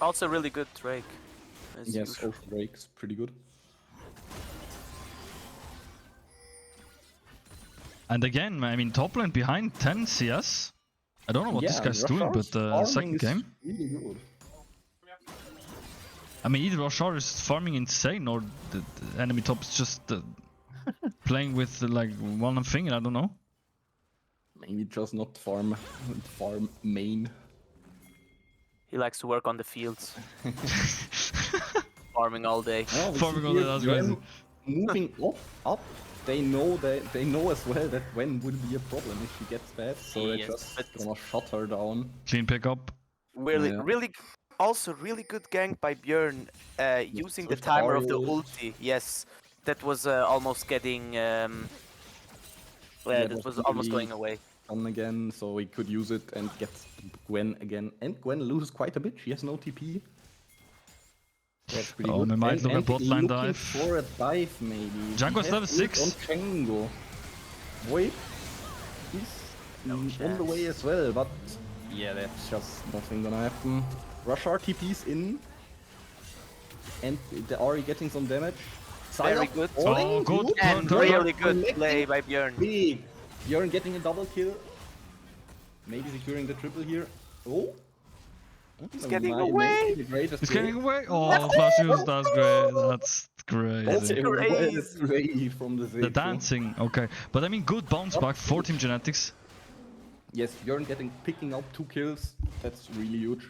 Also, really good Drake. as Yes, usual. also Drake's pretty good. And again, I mean, top lane behind 10 CS. I don't know what this guy's doing, but second game. Really good. I mean, either Roshar is farming insane or the enemy top is just playing with like one finger, I don't know. Maybe just not farm main. He likes to work on the fields. Farming all day. Oh, we Farming see all day, here that's Gwen crazy. moving up. They know as well that Gwen will be a problem if she gets bad, so they're Yes, just but- gonna shut her down. Clean pickup. Really, Yeah. also really good gank by Björn, using the first timer of the Ariel. ulti. Yes, that was almost getting. Yeah, That it was was almost really- going away. On again, so he could use it and get Gwen again. And Gwen loses quite a bit. She has no TP. That's pretty Oh, good. we might And look at Antic bot lane looking dive. for a dive, maybe. Django's He level has ult 6. On Django. Wait, he's on the chance. way as well, but yeah, that's just nothing gonna happen. Rashard TP's in, and the Ari getting some damage. Very Sylas good. falling, Oh, good good. And Turn, really Björn good connecting. play by Björn. Big. Björn getting a double kill. Maybe securing the triple here. Oh. He's getting Maybe away. the greatest He's play. getting away. Oh, flash use, that's great. That's crazy. Okay, well crazy. play from the The Zeke. dancing, okay. But I mean, good bounce back for Team Genetix. Yes, Björn picking up 2 kills. That's really huge.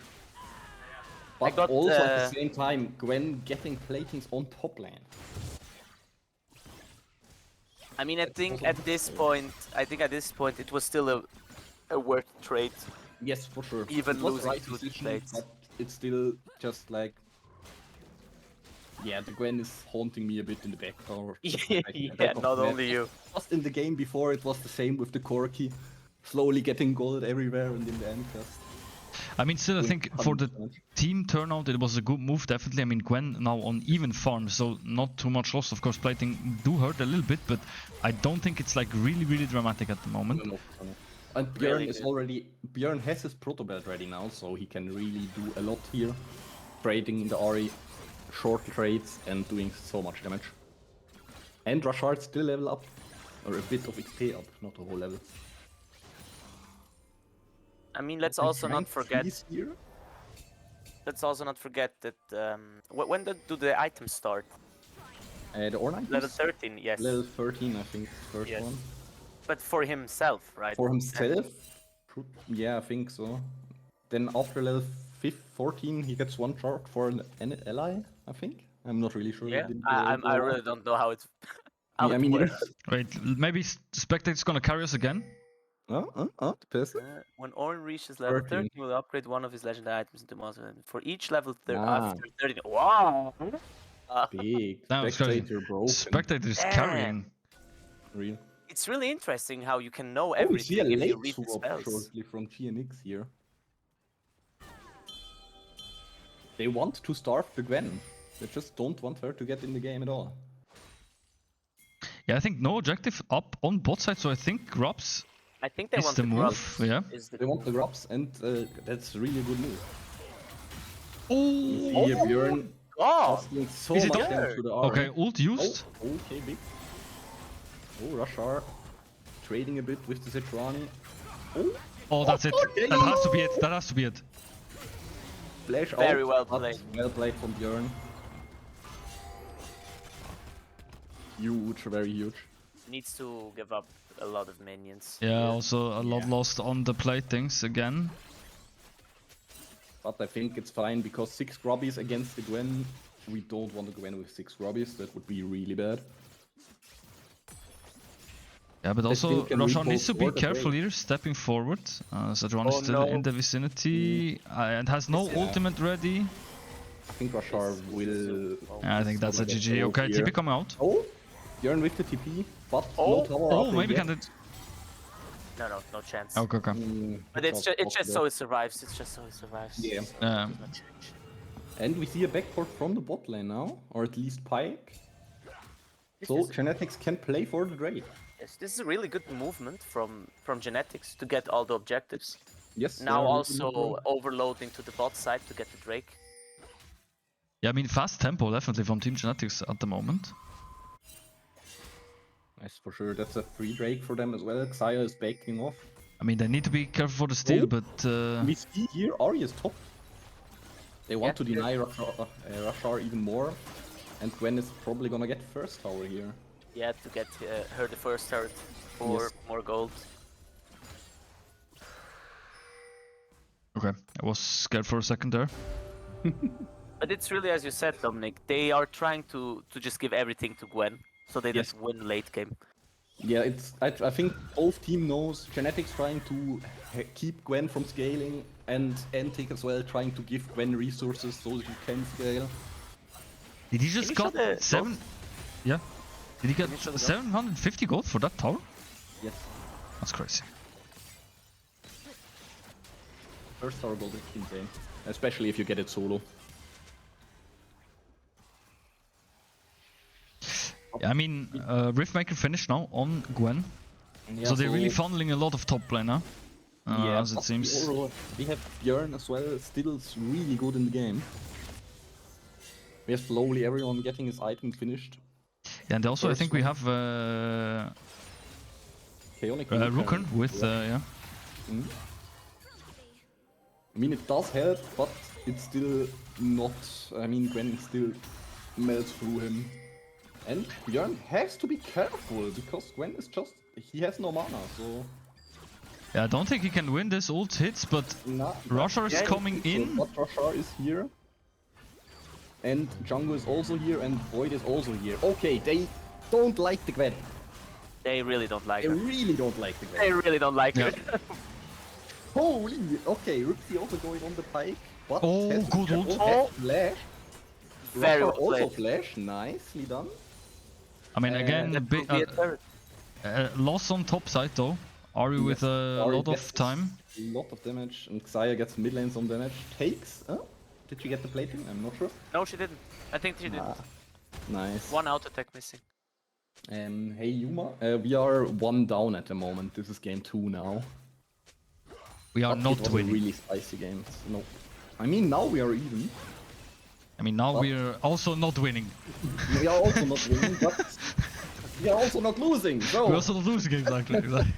But got, also at the same time, Gwen getting platings on top lane. I mean, I That's think also at good this play. point, it was still a worth trade. Yes, for sure. Even It was losing right to the decision, plates. but it's still just like, yeah, the Gwen is haunting me a bit in the back tower. Yeah, not only you. Just in the game before, it was the same with the Corki, slowly getting gold everywhere, and in the end, just I mean, still, I think for the damage. team turnout, it was a good move, definitely. I mean, Gwen now on even farm, so not too much loss. Of course, plating do hurt a little bit, but I don't think it's like really dramatic at the moment. No. And Björn Really is good. already Björn has his proto belt ready now, so he can really do a lot here, trading in the Ari, short trades and doing so much damage. And Rashard still level up, or a bit of XP up, not a whole level. I mean, let's also not forget. Here. Let's also not forget that. When do the items start? The Ornite Level is 13, yes. level 13, I think, first Yes. one. But for himself, right? For himself, yeah, I think so. Then after level 14, he gets one shot for an ally, I think. I'm not really sure. Yeah, didn't I go really out. don't know how it's. How I it mean, works. Wait, maybe Spectate's gonna carry us again? the person. When Orn reaches level 13. 13, he will upgrade one of his legendary items into monster. For each level Ah. after 13. Wow! Big. That was crazy. Spectator broken. Spectator is Damn. carrying. Real. It's really interesting how you can know Oh, we see a everything if you late read the swap spells. shortly from GNX here. They want to starve the Gwen. They just don't want her to get in the game at all. Yeah, I think no objective up on bot side, so I think Grubs I think they is want the the move. grubs. Yeah. Is the They want the grubs, and that's really a good move. Oh, See here, Björn Oh! just doing so Is it much up? damage to the Ari. okay, ult used. Oh, okay, big. Oh, Rashar trading a bit with the Sejuani. Oh, Oh, that's it. okay. That has to be it. That has to be it. flash Very out, well but played. Well played from Björn. Huge, very huge. Needs to give up a lot of minions. Yeah, also a lot Yeah. lost on the platings again. But I think it's fine because 6 grubbies against the Gwen. We don't want to Gwen with 6 grubbies. That would be really bad. Yeah, but They also still can Roshan needs to repost be or the careful break. here, stepping forward. Sejuani is Oh, still no. in the vicinity and has no Yeah. ultimate ready. I think Rashar will. Yeah, I think that's a Probably GG. get Okay, gold here. TP coming out. Oh, Björn with the TP, but Oh, no tower Oh, up maybe yet. can it. No chance. Okay, okay. But it's just so it survives. It's just so it survives. Yeah. So it Yeah. does not change. And we see a backport from the bot lane now, or at least Pike. This So is- Genetix can play for the Drake. Yes, this is a really good movement from Genetix to get all the objectives. Yes. Now they are also really overloading to the bot side to get the Drake. Yeah, I mean, fast tempo definitely from Team Genetix at the moment. Nice, for sure. That's a free Drake for them as well. Xayah is backing off. I mean, they need to be careful for the steal, Oh. but We see here Ahri is top. They want Yeah, to deny Rashar even more. And Gwen is probably gonna get first tower here. Yeah, to get her the first turret for Yes. more gold. okay, I was scared for a second there. But it's really as you said, Dominic. They are trying to just give everything to Gwen, so they Yes. just win late game. Yeah, I think both team knows Genetix trying to keep Gwen from scaling, and ANTIC as well trying to give Gwen resources so that he can scale. Did he just Can you show got the 7? gold? Yeah. Did he get Can you show the gold? 750 gold for that tower? Yes. That's crazy. First tower gold is insane. Especially if you get it solo. Yeah, I mean, Riftmaker finished now on Gwen. Yeah, So they're really funneling a lot of top lane now. As it but seems. we have Björn as well, still really good in the game. We have slowly everyone getting his item finished. Yeah, and also I First think we one. have Chaotic Rukern with, yeah. Mhm. I mean, it does help, but it's still not. I mean, Gwen still melts through him. And Björn has to be careful because Gwen is just. He has no mana, so. Yeah, I don't think he can win this ult hits, but Rashar is Yeah, coming so- in. But Rashar is here. And Django is also here, and Void is also here. Okay, they don't like the Gwen. They really don't like They her. really don't like the They Gwen. really don't like Yeah. her. Holy! Okay, Ripsy also going on the pike. But Oh, has to be good careful. ult. Oh. Flash. Very Rashar well also played. flash. Nicely done. I mean, again, That will be a turret. loss on top side though. Ari with Yes, a Ahri lot gets of time. A lot of damage, and Xayah gets mid lane some damage. Takes. Did she get the plating? I'm not sure. No, she didn't. I think she didn't. Ah, nice. One auto attack missing. Hey Yuma, we are 1 down at the moment. This is game 2 now. We are But it not was a winning. really spicy game. No, I mean now we are even. I mean, now But- we're also not winning. We are also not winning, but we are also not losing. So We're also not losing games, exactly.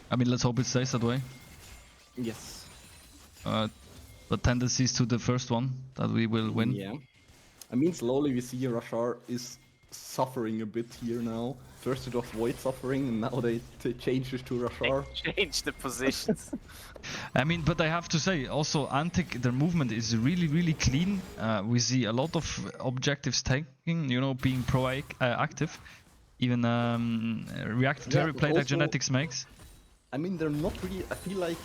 I mean, let's hope it stays that way. yes, But tendencies to the first one that we will win. yeah. I mean slowly we see Rashar is suffering a bit here now. First it was Void suffering, and now they changed it to They Rashar. changed the positions. I mean, but I have to say, also ANTIC, their movement is really, really clean. We see a lot of objectives taking, you know, being proactive. Even reactive to Yeah, every play that also- Genetix makes. I mean, they're not really. I feel like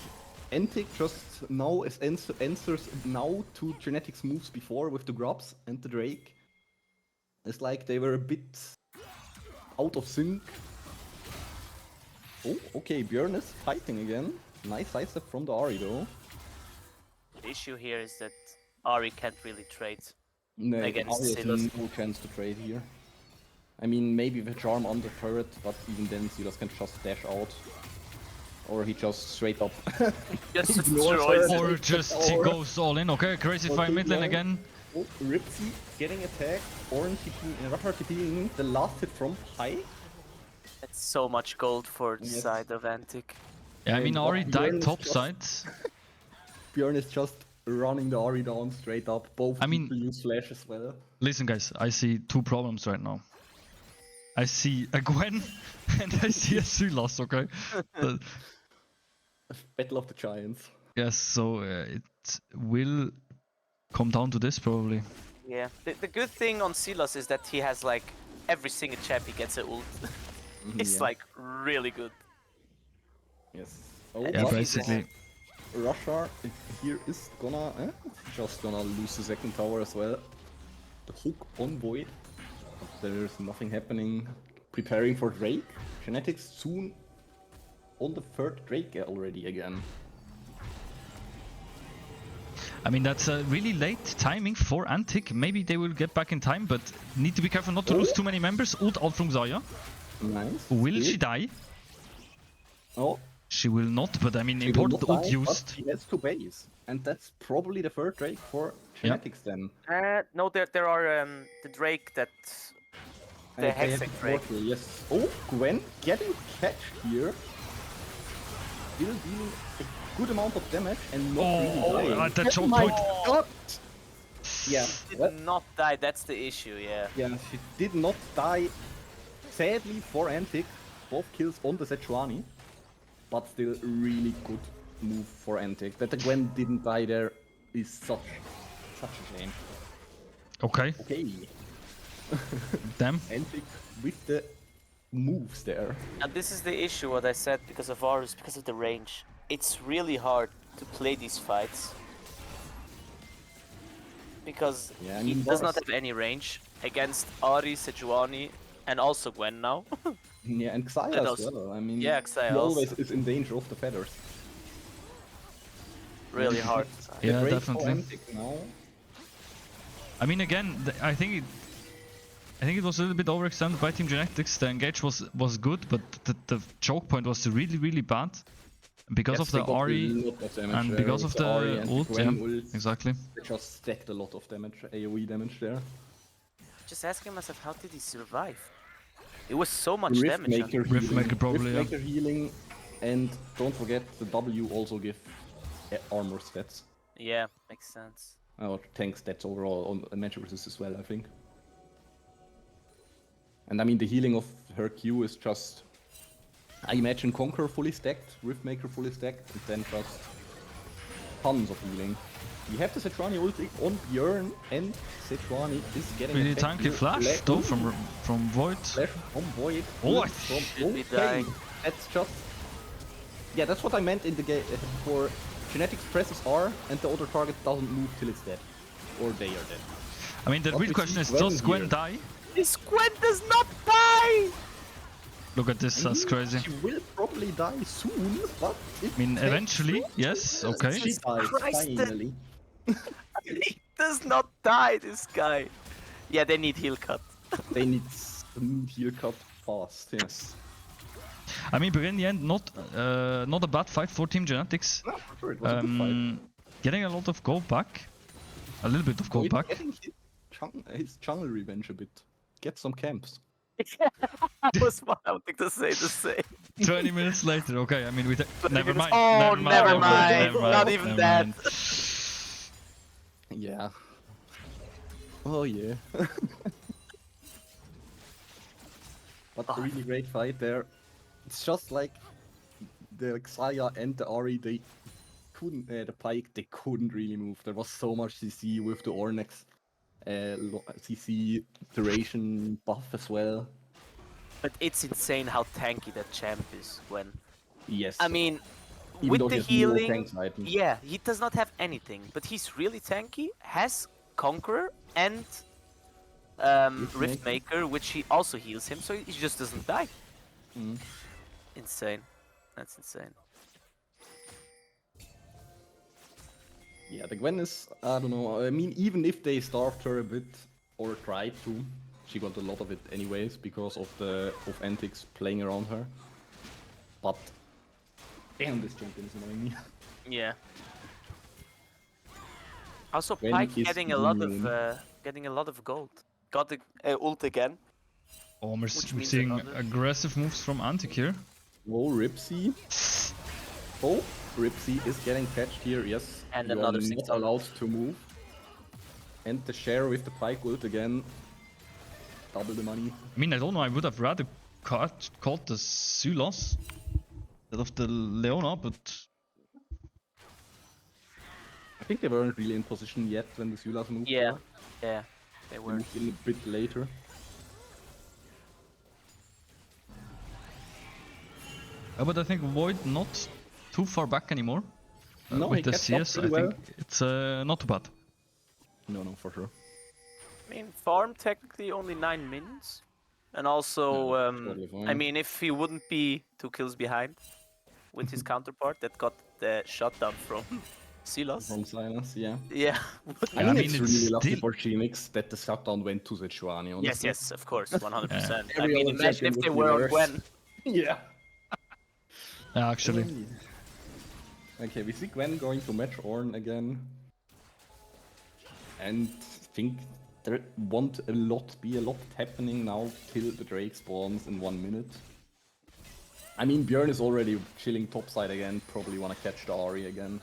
ANTIC just now answers now to Genetix moves before with the grubs and the Drake. It's like they were a bit out of sync. Oh, okay, Björn is fighting again. Nice sidestep from the Ahri though. The issue here is that Ari can't really trade. No, Against Ahri has Silas. no chance to trade here. I mean, maybe with Charm under turret, but even then Silas can just dash out. Or he just straight up. Just Ignores destroys her. Or just he Or- goes all in. Okay, crazy Or fire mid lane yeah. again. Oh, Ripsy getting attacked. Orange Rashar TPing the last hit from high. That's so much gold for the Yes. side of Antic. Yeah, I mean, And Ari Björn died is top just- side. Björn is just running the Ahri down straight up. Both I mean- people use flash as well. Listen, guys, I see two problems right now. I see a Gwen and I see a Sylas, okay? But- Battle of the Giants. yes, so it will come down to this probably. Yeah. The good thing on Silas is that he has like every single champ he gets a ult. It's Yeah. like really good. Yes. Oh, Yeah, but basically. Rashar here is gonna just gonna lose the second tower as well. The hook on Void. There's nothing happening. Preparing for Drake. Genetix soon on the third Drake already again. I mean, that's a really late timing for ANTIC. Maybe they will get back in time, but need to be careful not to lose too many members. Ult out from Xayah. Nice. Will Good. she die? Oh, She will not, but I mean, She will important not ult die, but used. she has to base. And that's probably the third Drake for Yeah. Genetix then. No, there are the Drake that the And they have Hextech Drake. Portal, yes. Oh, Gwen getting catch here. Still dealing a good amount of damage and not really dying. That choke Oh my point. god! Yeah, Did well, not die. That's the issue. Yeah. yeah, she did not die. Sadly for Antic, both kills on the Sejuani. But still really good move for Antic. That the Gwen didn't die there is such a shame. Okay, Okay, damn. Antic with the moves there. And this is the issue. What I said because of Varus, because of the range. It's really hard to play these fights because Yeah, I he mean, does not Varus- have any range against Ahri, Sejuani, and also Gwen now. Yeah, and Xayah And as also- well. I mean, yeah, Xayah he always also. is in danger of the feathers. Really hard. The Yeah, Drake definitely. for Antic now. I mean, again, I think it was a little bit overextended by Team Genetix. The engage was good, but the choke point was really bad because Yes, of they the got a Ahri lot of damage and there because with of the Ahri and ult. Gwen Yeah, ults. exactly. They just stacked a lot of damage, AoE damage there. Just asking myself, how did he survive? It was so much damage. Riftmaker Riftmaker healing. probably, yeah. Riftmaker healing, and don't forget the W also give armor stats. Yeah, makes sense. Or tank stats overall on magic resist as well, I think. And I mean, the healing of her Q is just... I imagine Conqueror fully stacked, Riftmaker fully stacked, and then just tons of healing. We have the Sejuani ulti on Björn, and Sejuani is getting Really attacked tanky here. flash though from Void. Flash from Void. Oh, ult from... should be Okay, dying. that's just... Yeah, that's what I meant in the game for Genetix presses R and the other target doesn't move till it's dead. Or they are dead. I mean, the But real we question see is, Gwen does Gwen here. die? This Gwen does not die! Look at this, that's crazy. She will probably die soon, but I mean, eventually, yes, okay. She dies Christ, that- finally. He does not die, this guy. Yeah, they need heal cut. They need some heal cut fast, yes. I mean, but in the end, not a bad fight for Team Genetix. No, for sure, it was a good fight. Getting a lot of gold back. A little bit of gold Void back. getting his jungle revenge a bit. Get some camps. That was what I would think to say the same. 20 minutes later, okay, I mean, never mind. Oh, never mind. Not even that. mind. Yeah. Oh yeah. But a really great fight there. It's just like the Xayah and the Ahri, they couldn't, the Pike, they couldn't really move. There was so much CC with the Ornex CC duration buff as well. But it's insane how tanky that champ is when... Yes. I mean, even with though the he has no healing... tanks items. Yeah, he does not have anything, but he's really tanky, has Conqueror and Riftmaker, which he also heals him, so he just doesn't die. Mm. Insane. That's insane. Yeah, the Gwen is, I don't know, I mean, even if they starved her a bit, or tried to, she got a lot of it anyways, because of ANTICs playing around her. But, damn, this champion is annoying me. Yeah. Also, Gwen Pike is getting a lot of gold. Got the ult again. Oh, we're Which means seeing another- aggressive moves from ANTIC here. Oh, Ripsy. Oh, Ripsy is getting catched here, yes. And You are another not 600. allowed to move. And the share with the Pike ult again. Double the money. I mean, I don't know, I would have rather caught the Sylas instead of the Leona, but I think they weren't really in position yet when the Sylas moved. Yeah. there. Yeah, they They were. moved in a bit later. but I think Void not too far back anymore. No, with he the kept up CS, I pretty well. think it's not too bad. No, for sure. I mean, farm technically only 9 minutes. And also, Yeah, totally fine. I mean, if he wouldn't be 2 kills behind with his counterpart that got the shutdown from Silas. From Silence, yeah. Yeah. I I mean, mean, it's it's really lucky still- for Genetix that the shutdown went to Sejuani, honestly. Yes, of course, 100%. I Every mean, other imagine champion if they would be were on worse. Gwen. Yeah. Yeah, actually. Okay, we see Gwen going to match Ornn again. And think there won't be a lot happening now till the Drake spawns in 1 minute. I mean, Björn is already chilling topside again, probably wanna catch the Ahri again.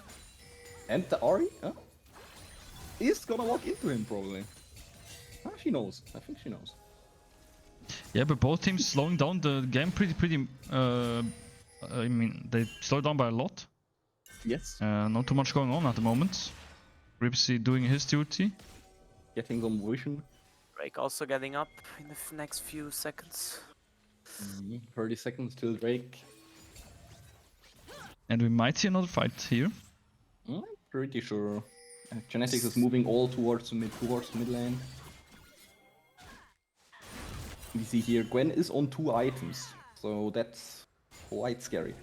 And the Ahri is gonna walk into him probably. Ah, she knows. I think she knows. Yeah, but both teams slowing down the game pretty. I mean, they slowed down by a lot. Yes. Not too much going on at the moment. Ripsy doing his duty. Getting some vision. Drake also getting up in the next few seconds. 30 seconds till Drake. And we might see another fight here. I'm pretty sure. Genetix is moving all towards mid lane. We see here Gwen is on 2 items, so that's quite scary.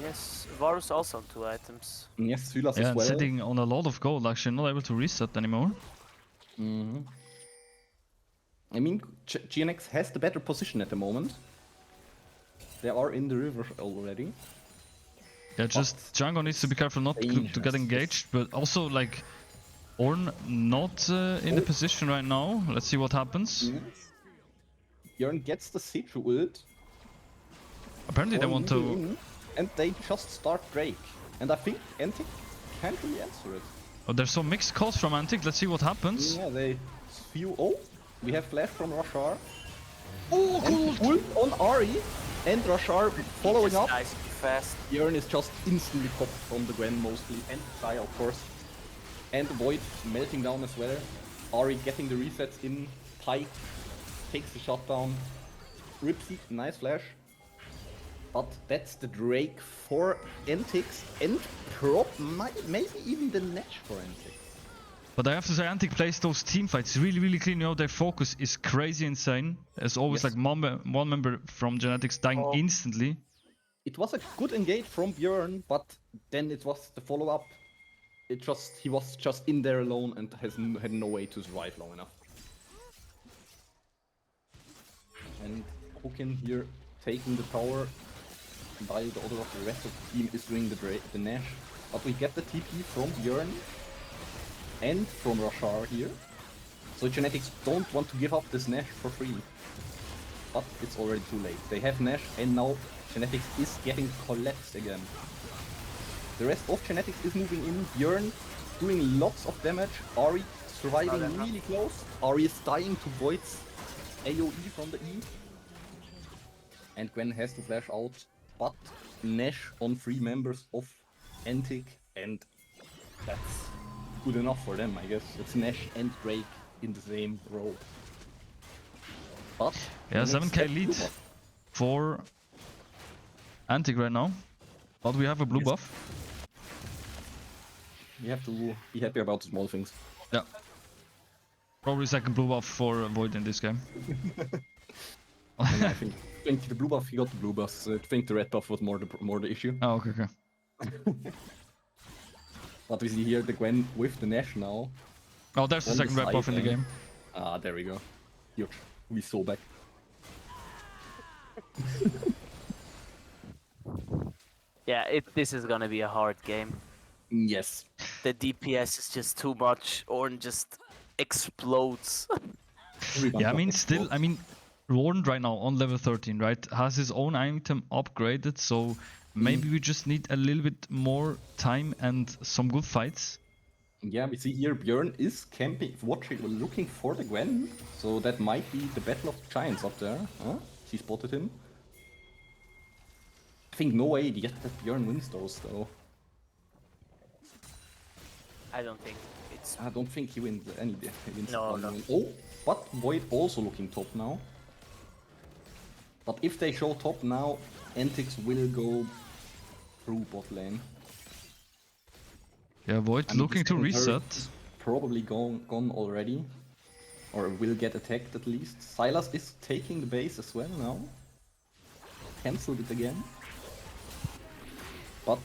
Yes, Varus also on 2 items. Yes, Sylas Yeah, as and well. sitting on a lot of gold, actually not able to reset anymore. I mean, GNX has the better position at the moment. They are in the river already. Yeah, just Django needs to be careful not to get Dangerous. engaged, but also like Ornn not in the position right now. Let's see what happens. Björn gets the siege ult. Apparently they Ornn want moving to. in, and they just start Drake. And I think ANTIC can't really answer it. Oh, there's some mixed calls from ANTIC. Let's see what happens. Yeah, they few. Oh, we have flash from Rashar. Oh, And gold! ult on Ahri. And Rashar following Just up. dies fast. Björn is just instantly popped from the Gwen mostly. And Xayah, of course. And Void melting down as well. Ahri getting the resets in. Pike takes the shutdown. Ripsy, nice flash. But that's the Drake for ANTIC and maybe even the Nash for ANTIC. But I have to say, ANTIC plays those team fights really clean. You know, their focus is crazy insane. There's always Yes. like one member from Genetix dying instantly. It was a good engage from Björn, but then it was the follow-up. He was just in there alone and had no way to survive long enough. And Hookin here taking the tower, while the rest of the team is doing the Nash. But we get the TP from Björn and from Rashar here. So Genetix don't want to give up this Nash for free. But it's already too late. They have Nash and now Genetix is getting collapsed again. The rest of Genetix is moving in. Björn doing lots of damage. Ahri surviving really close. Ahri is dying to Void's AoE from the E. And Gwen has to flash out. But Nash on 3 members of ANTIC, and that's good enough for them, I guess. It's Nash and Drake in the same row. But Yeah, Genetix 7k has lead blue buff. for ANTIC right now. But we have a blue Yes. buff. We have to be happy about the small things. Yeah. Probably second blue buff for Void in this game. And I think the blue buff, he got the blue buff. I think the red buff was more the issue. Oh, okay. But we see here the Gwen with the Nash now. Oh, there's the On the second red side buff in the there. game. Ah, there we go. Huge. We saw back. Yeah, this is gonna be a hard game. Yes. The DPS is just too much. Ornn just explodes. Yeah, I mean, still, I mean, Ornn right now on level 13, right, has his own item upgraded, so maybe we just need a little bit more time and some good fights. Yeah, we see here Björn is camping, looking for the Gwen. So that might be the Battle of the Giants up there. Huh? She spotted him. I think no way yet that Björn wins those though. I don't think it's. I don't think he wins any. He wins No, one no. win. Oh, but Void also looking top now. But if they show top now, ANTIC will go through bot lane. Yeah, Void I mean, looking the to second turret reset. is probably gone already. Or will get attacked at least. Silas is taking the base as well now. Cancelled it again. But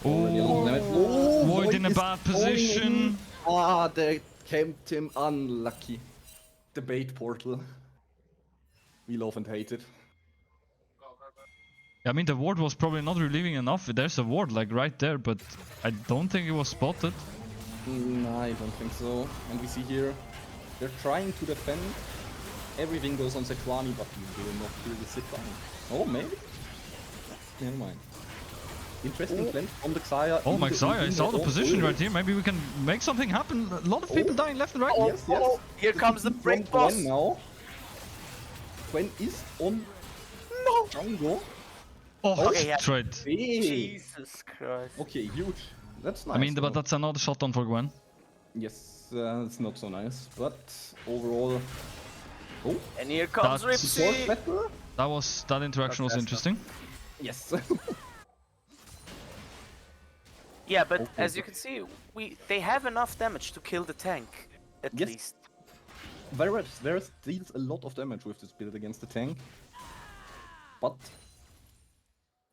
already a lot of damage. Oh, Void in a is bad going position. in. Ah, they camped him unlucky. The bait portal. We love and hate it. I mean, the ward was probably not relieving enough. There's a ward like right there, but I don't think it was spotted. No, I don't think so. And we see here, they're trying to defend. Everything goes on Sejuani, but he will not kill the Sejuani. Oh, maybe? Never mind. Interesting cleanse from the Xayah. Oh, my into- Xayah in is their out of own position ult. right here. Maybe we can make something happen. A lot of people dying left and right. Oh, Yes, yes. oh, here comes the From break boss. Gwen now. Gwen is on jungle. Oh, Okay, yeah. trade. Hey. Jesus Christ. Okay, huge. That's nice. I mean, though. but that's another shot on for Gwen. Yes, it's not so nice. But overall... Oh, And here comes That's- support Ripsy. better? That interaction was That's interesting. Yes. Yeah, but Okay. as you can see, they have enough damage to kill the tank, at Yes. least. Varus deals a lot of damage with this build against the tank. But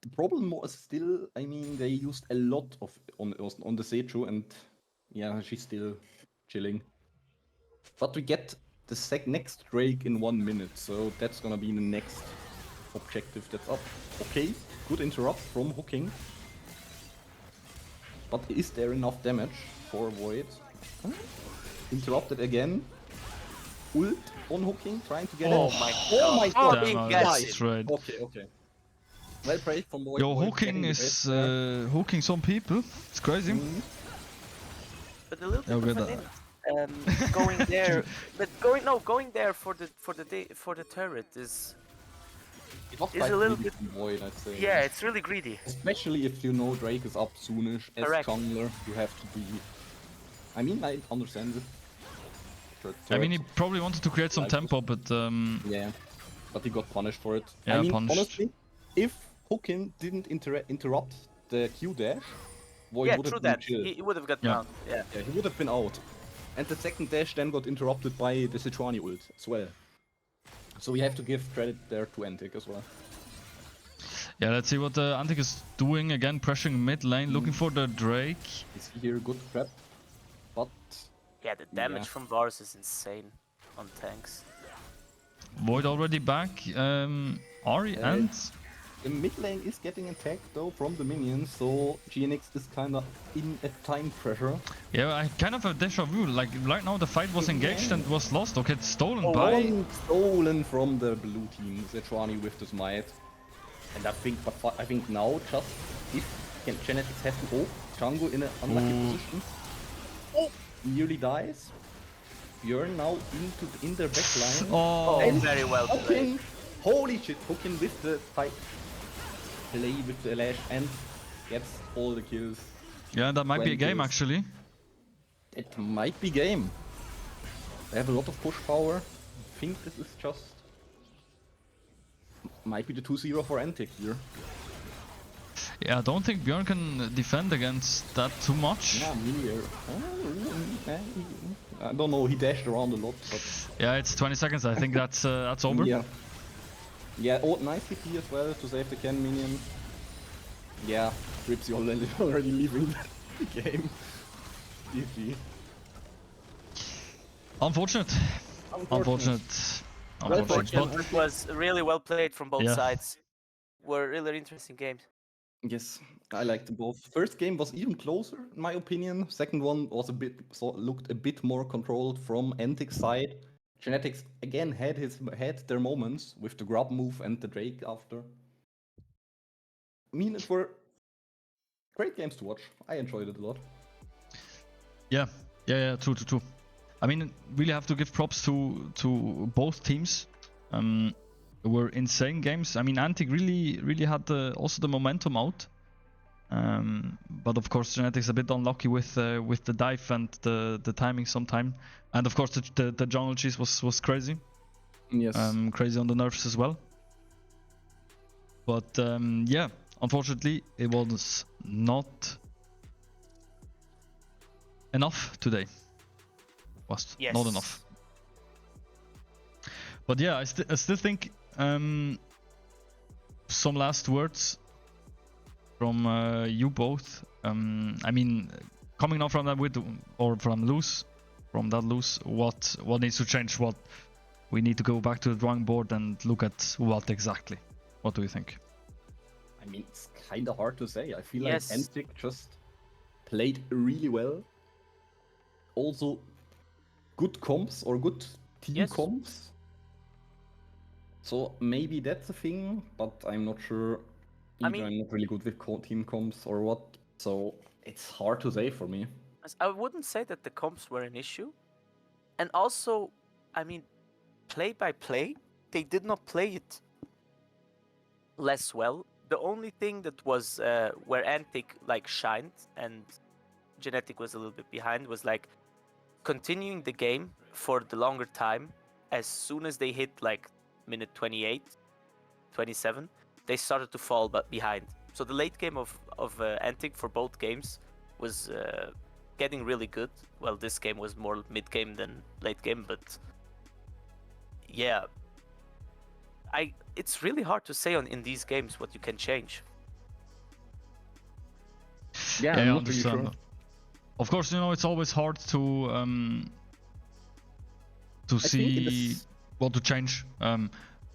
the problem was still, I mean, they used a lot of on the Seju, and yeah, she's still chilling. But we get the next Drake in 1 minute, so that's gonna be the next objective that's up. Okay, good interrupt from Hooking. But is there enough damage for Void? Huh? Interrupted again. Ult on Hooking, trying to get Oh it. my Oh my god. god! he Damn, gets that's it. right. Okay. Well played from Void. Yo, Void hooking getting the is best there. hooking some people. It's crazy. Mhm. But a little Yeah, bit good, of an going there, going there for the turret is It was It's quite a little greedy bit- from Void, I'd say. yeah, it's really greedy. Especially if you know Drake is up soonish. As Correct. jungler, you have to be... I mean, I understand it. I mean, he probably wanted to create some Like tempo, but Yeah, but he got punished for it. Yeah, I mean, punished. honestly, if Hookin didn't interrupt the Q dash, Void Yeah, would true have been that. chill. He would have got Yeah. down. Yeah. Yeah, he would have been out. And the second dash then got interrupted by the Sejuani ult as well. So we have to give credit there to ANTIC as well. yeah, let's see what ANTIC is doing again, pressuring mid lane, looking for the Drake. Is here good prep, but Yeah, the damage Yeah. from Varus is insane on tanks. Void already back. Ari Yeah. and the mid lane is getting attacked though from the minions, so GNX is kinda in a time pressure. yeah, I kind of a deja vu. Like right now, the fight was engaged and was lost. Okay, it's stolen Oh, by. One stolen from the blue team, Sejuani with the smite. And I think now just if Genetix has to go, Django in an unlucky Ooh. position. Oh, nearly dies. Björn now in their backline. Oh, And very well played. Hooking! Holy shit, Hooking with the fight. Play with the lash and gets all the kills. yeah, that might be a 20 game kills. actually. It might be game. They have a lot of push power. I think this is just... Might be the 2-0 for ANTIC here. Yeah, I don't think Bjorn can defend against that too much. Yeah, Mir. I don't know, he dashed around a lot, but... Yeah, it's 20 seconds. I think that's over. Yeah. Yeah, oh, nice TP as well to save the Ken minion. Yeah, Ripsy already leaving the game. GG. Unfortunate. Unfortunate. Well, Unfortunate. But it was really well played from both Yeah. sides. Were really interesting games. Yes, I liked them both. First game was even closer, in my opinion. Second one was looked a bit more controlled from ANTIC's side. Genetix again had their moments with the grab move and the Drake after. I mean, it were great games to watch. I enjoyed it a lot. yeah, true. I mean, really have to give props to both teams. Were insane games. I mean, ANTIC really had also the momentum out. But of course, Genetix a bit unlucky with the dive and the timing sometime. And of course, the jungle cheese was crazy. Yes. Crazy on the nerves as well. But yeah, unfortunately, it was not enough today. Was Yes. not enough. But yeah, I still think some last words from you both. I mean, coming now from that from that lose, what needs to change? What we need to go back to the drawing board and look at what exactly? What do you think? I mean, it's kind of hard to say. I feel Yes. like ANTIC just played really well. Also, good comps or good team Yes. comps. So maybe that's a thing, but I'm not sure. I Either mean- I'm not really good with team comps or what. So it's hard to say for me. I wouldn't say that the comps were an issue. And also, I mean, play by play, they did not play it less well. The only thing that was where ANTIC like shined and Genetix was a little bit behind was like continuing the game for the longer time. As soon as they hit like minute 28, 27, they started to fall behind. So the late game of ANTIC for both games was getting really good. Well, this game was more mid game than late game, but yeah, it's really hard to say in these games what you can change. Yeah, I I'm not really understand. sure. Of course, it's always hard to I think it see is. what to change.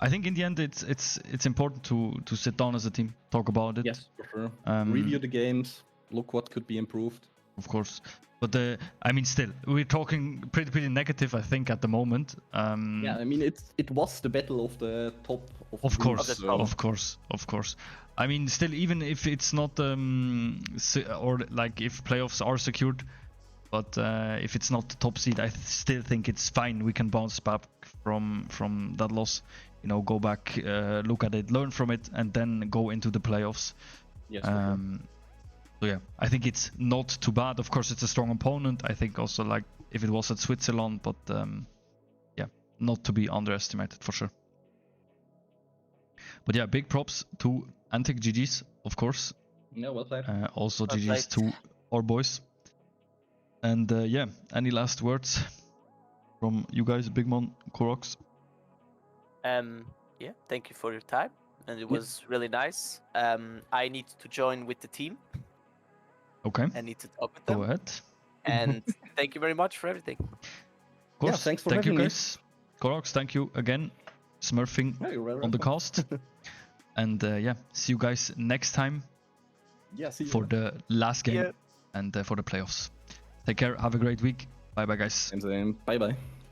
I think in the end, it's important to sit down as a team, talk about it. Yes, for sure. Um, Review the games, look what could be improved. Of course, but I mean, still, we're talking pretty negative, I think, at the moment. Yeah, I mean it was the battle of the top of the Of group, course, the so- top. of course. I mean, still, even if it's not or like if playoffs are secured, but if it's not the top seed, I still think it's fine. We can bounce back from that loss. Go back, look at it, learn from it, and then go into the playoffs. Yes, for sure. So yeah, I think it's not too bad. Of course, it's a strong opponent. I think also like if it was at Switzerland, but yeah, not to be underestimated for sure. But yeah, big props to ANTIC GGs, of course. Yeah, well played. Also Well GGs played. to our boys. And yeah, any last words from you guys, Bigmon, Korox? Yeah, thank you for your time, and it Yeah. was really nice. I need to join with the team. Okay, I need to talk with them. go ahead. And thank you very much for everything. Of course, thanks for thank you having me. guys. Korox, thank you again, smurfing Yeah, you're very on the welcome. cast. And yeah, see you guys next time Yeah, see you. for the last game Yeah. and for the playoffs. Take care, have a great week. Bye bye, guys. Same. Bye bye.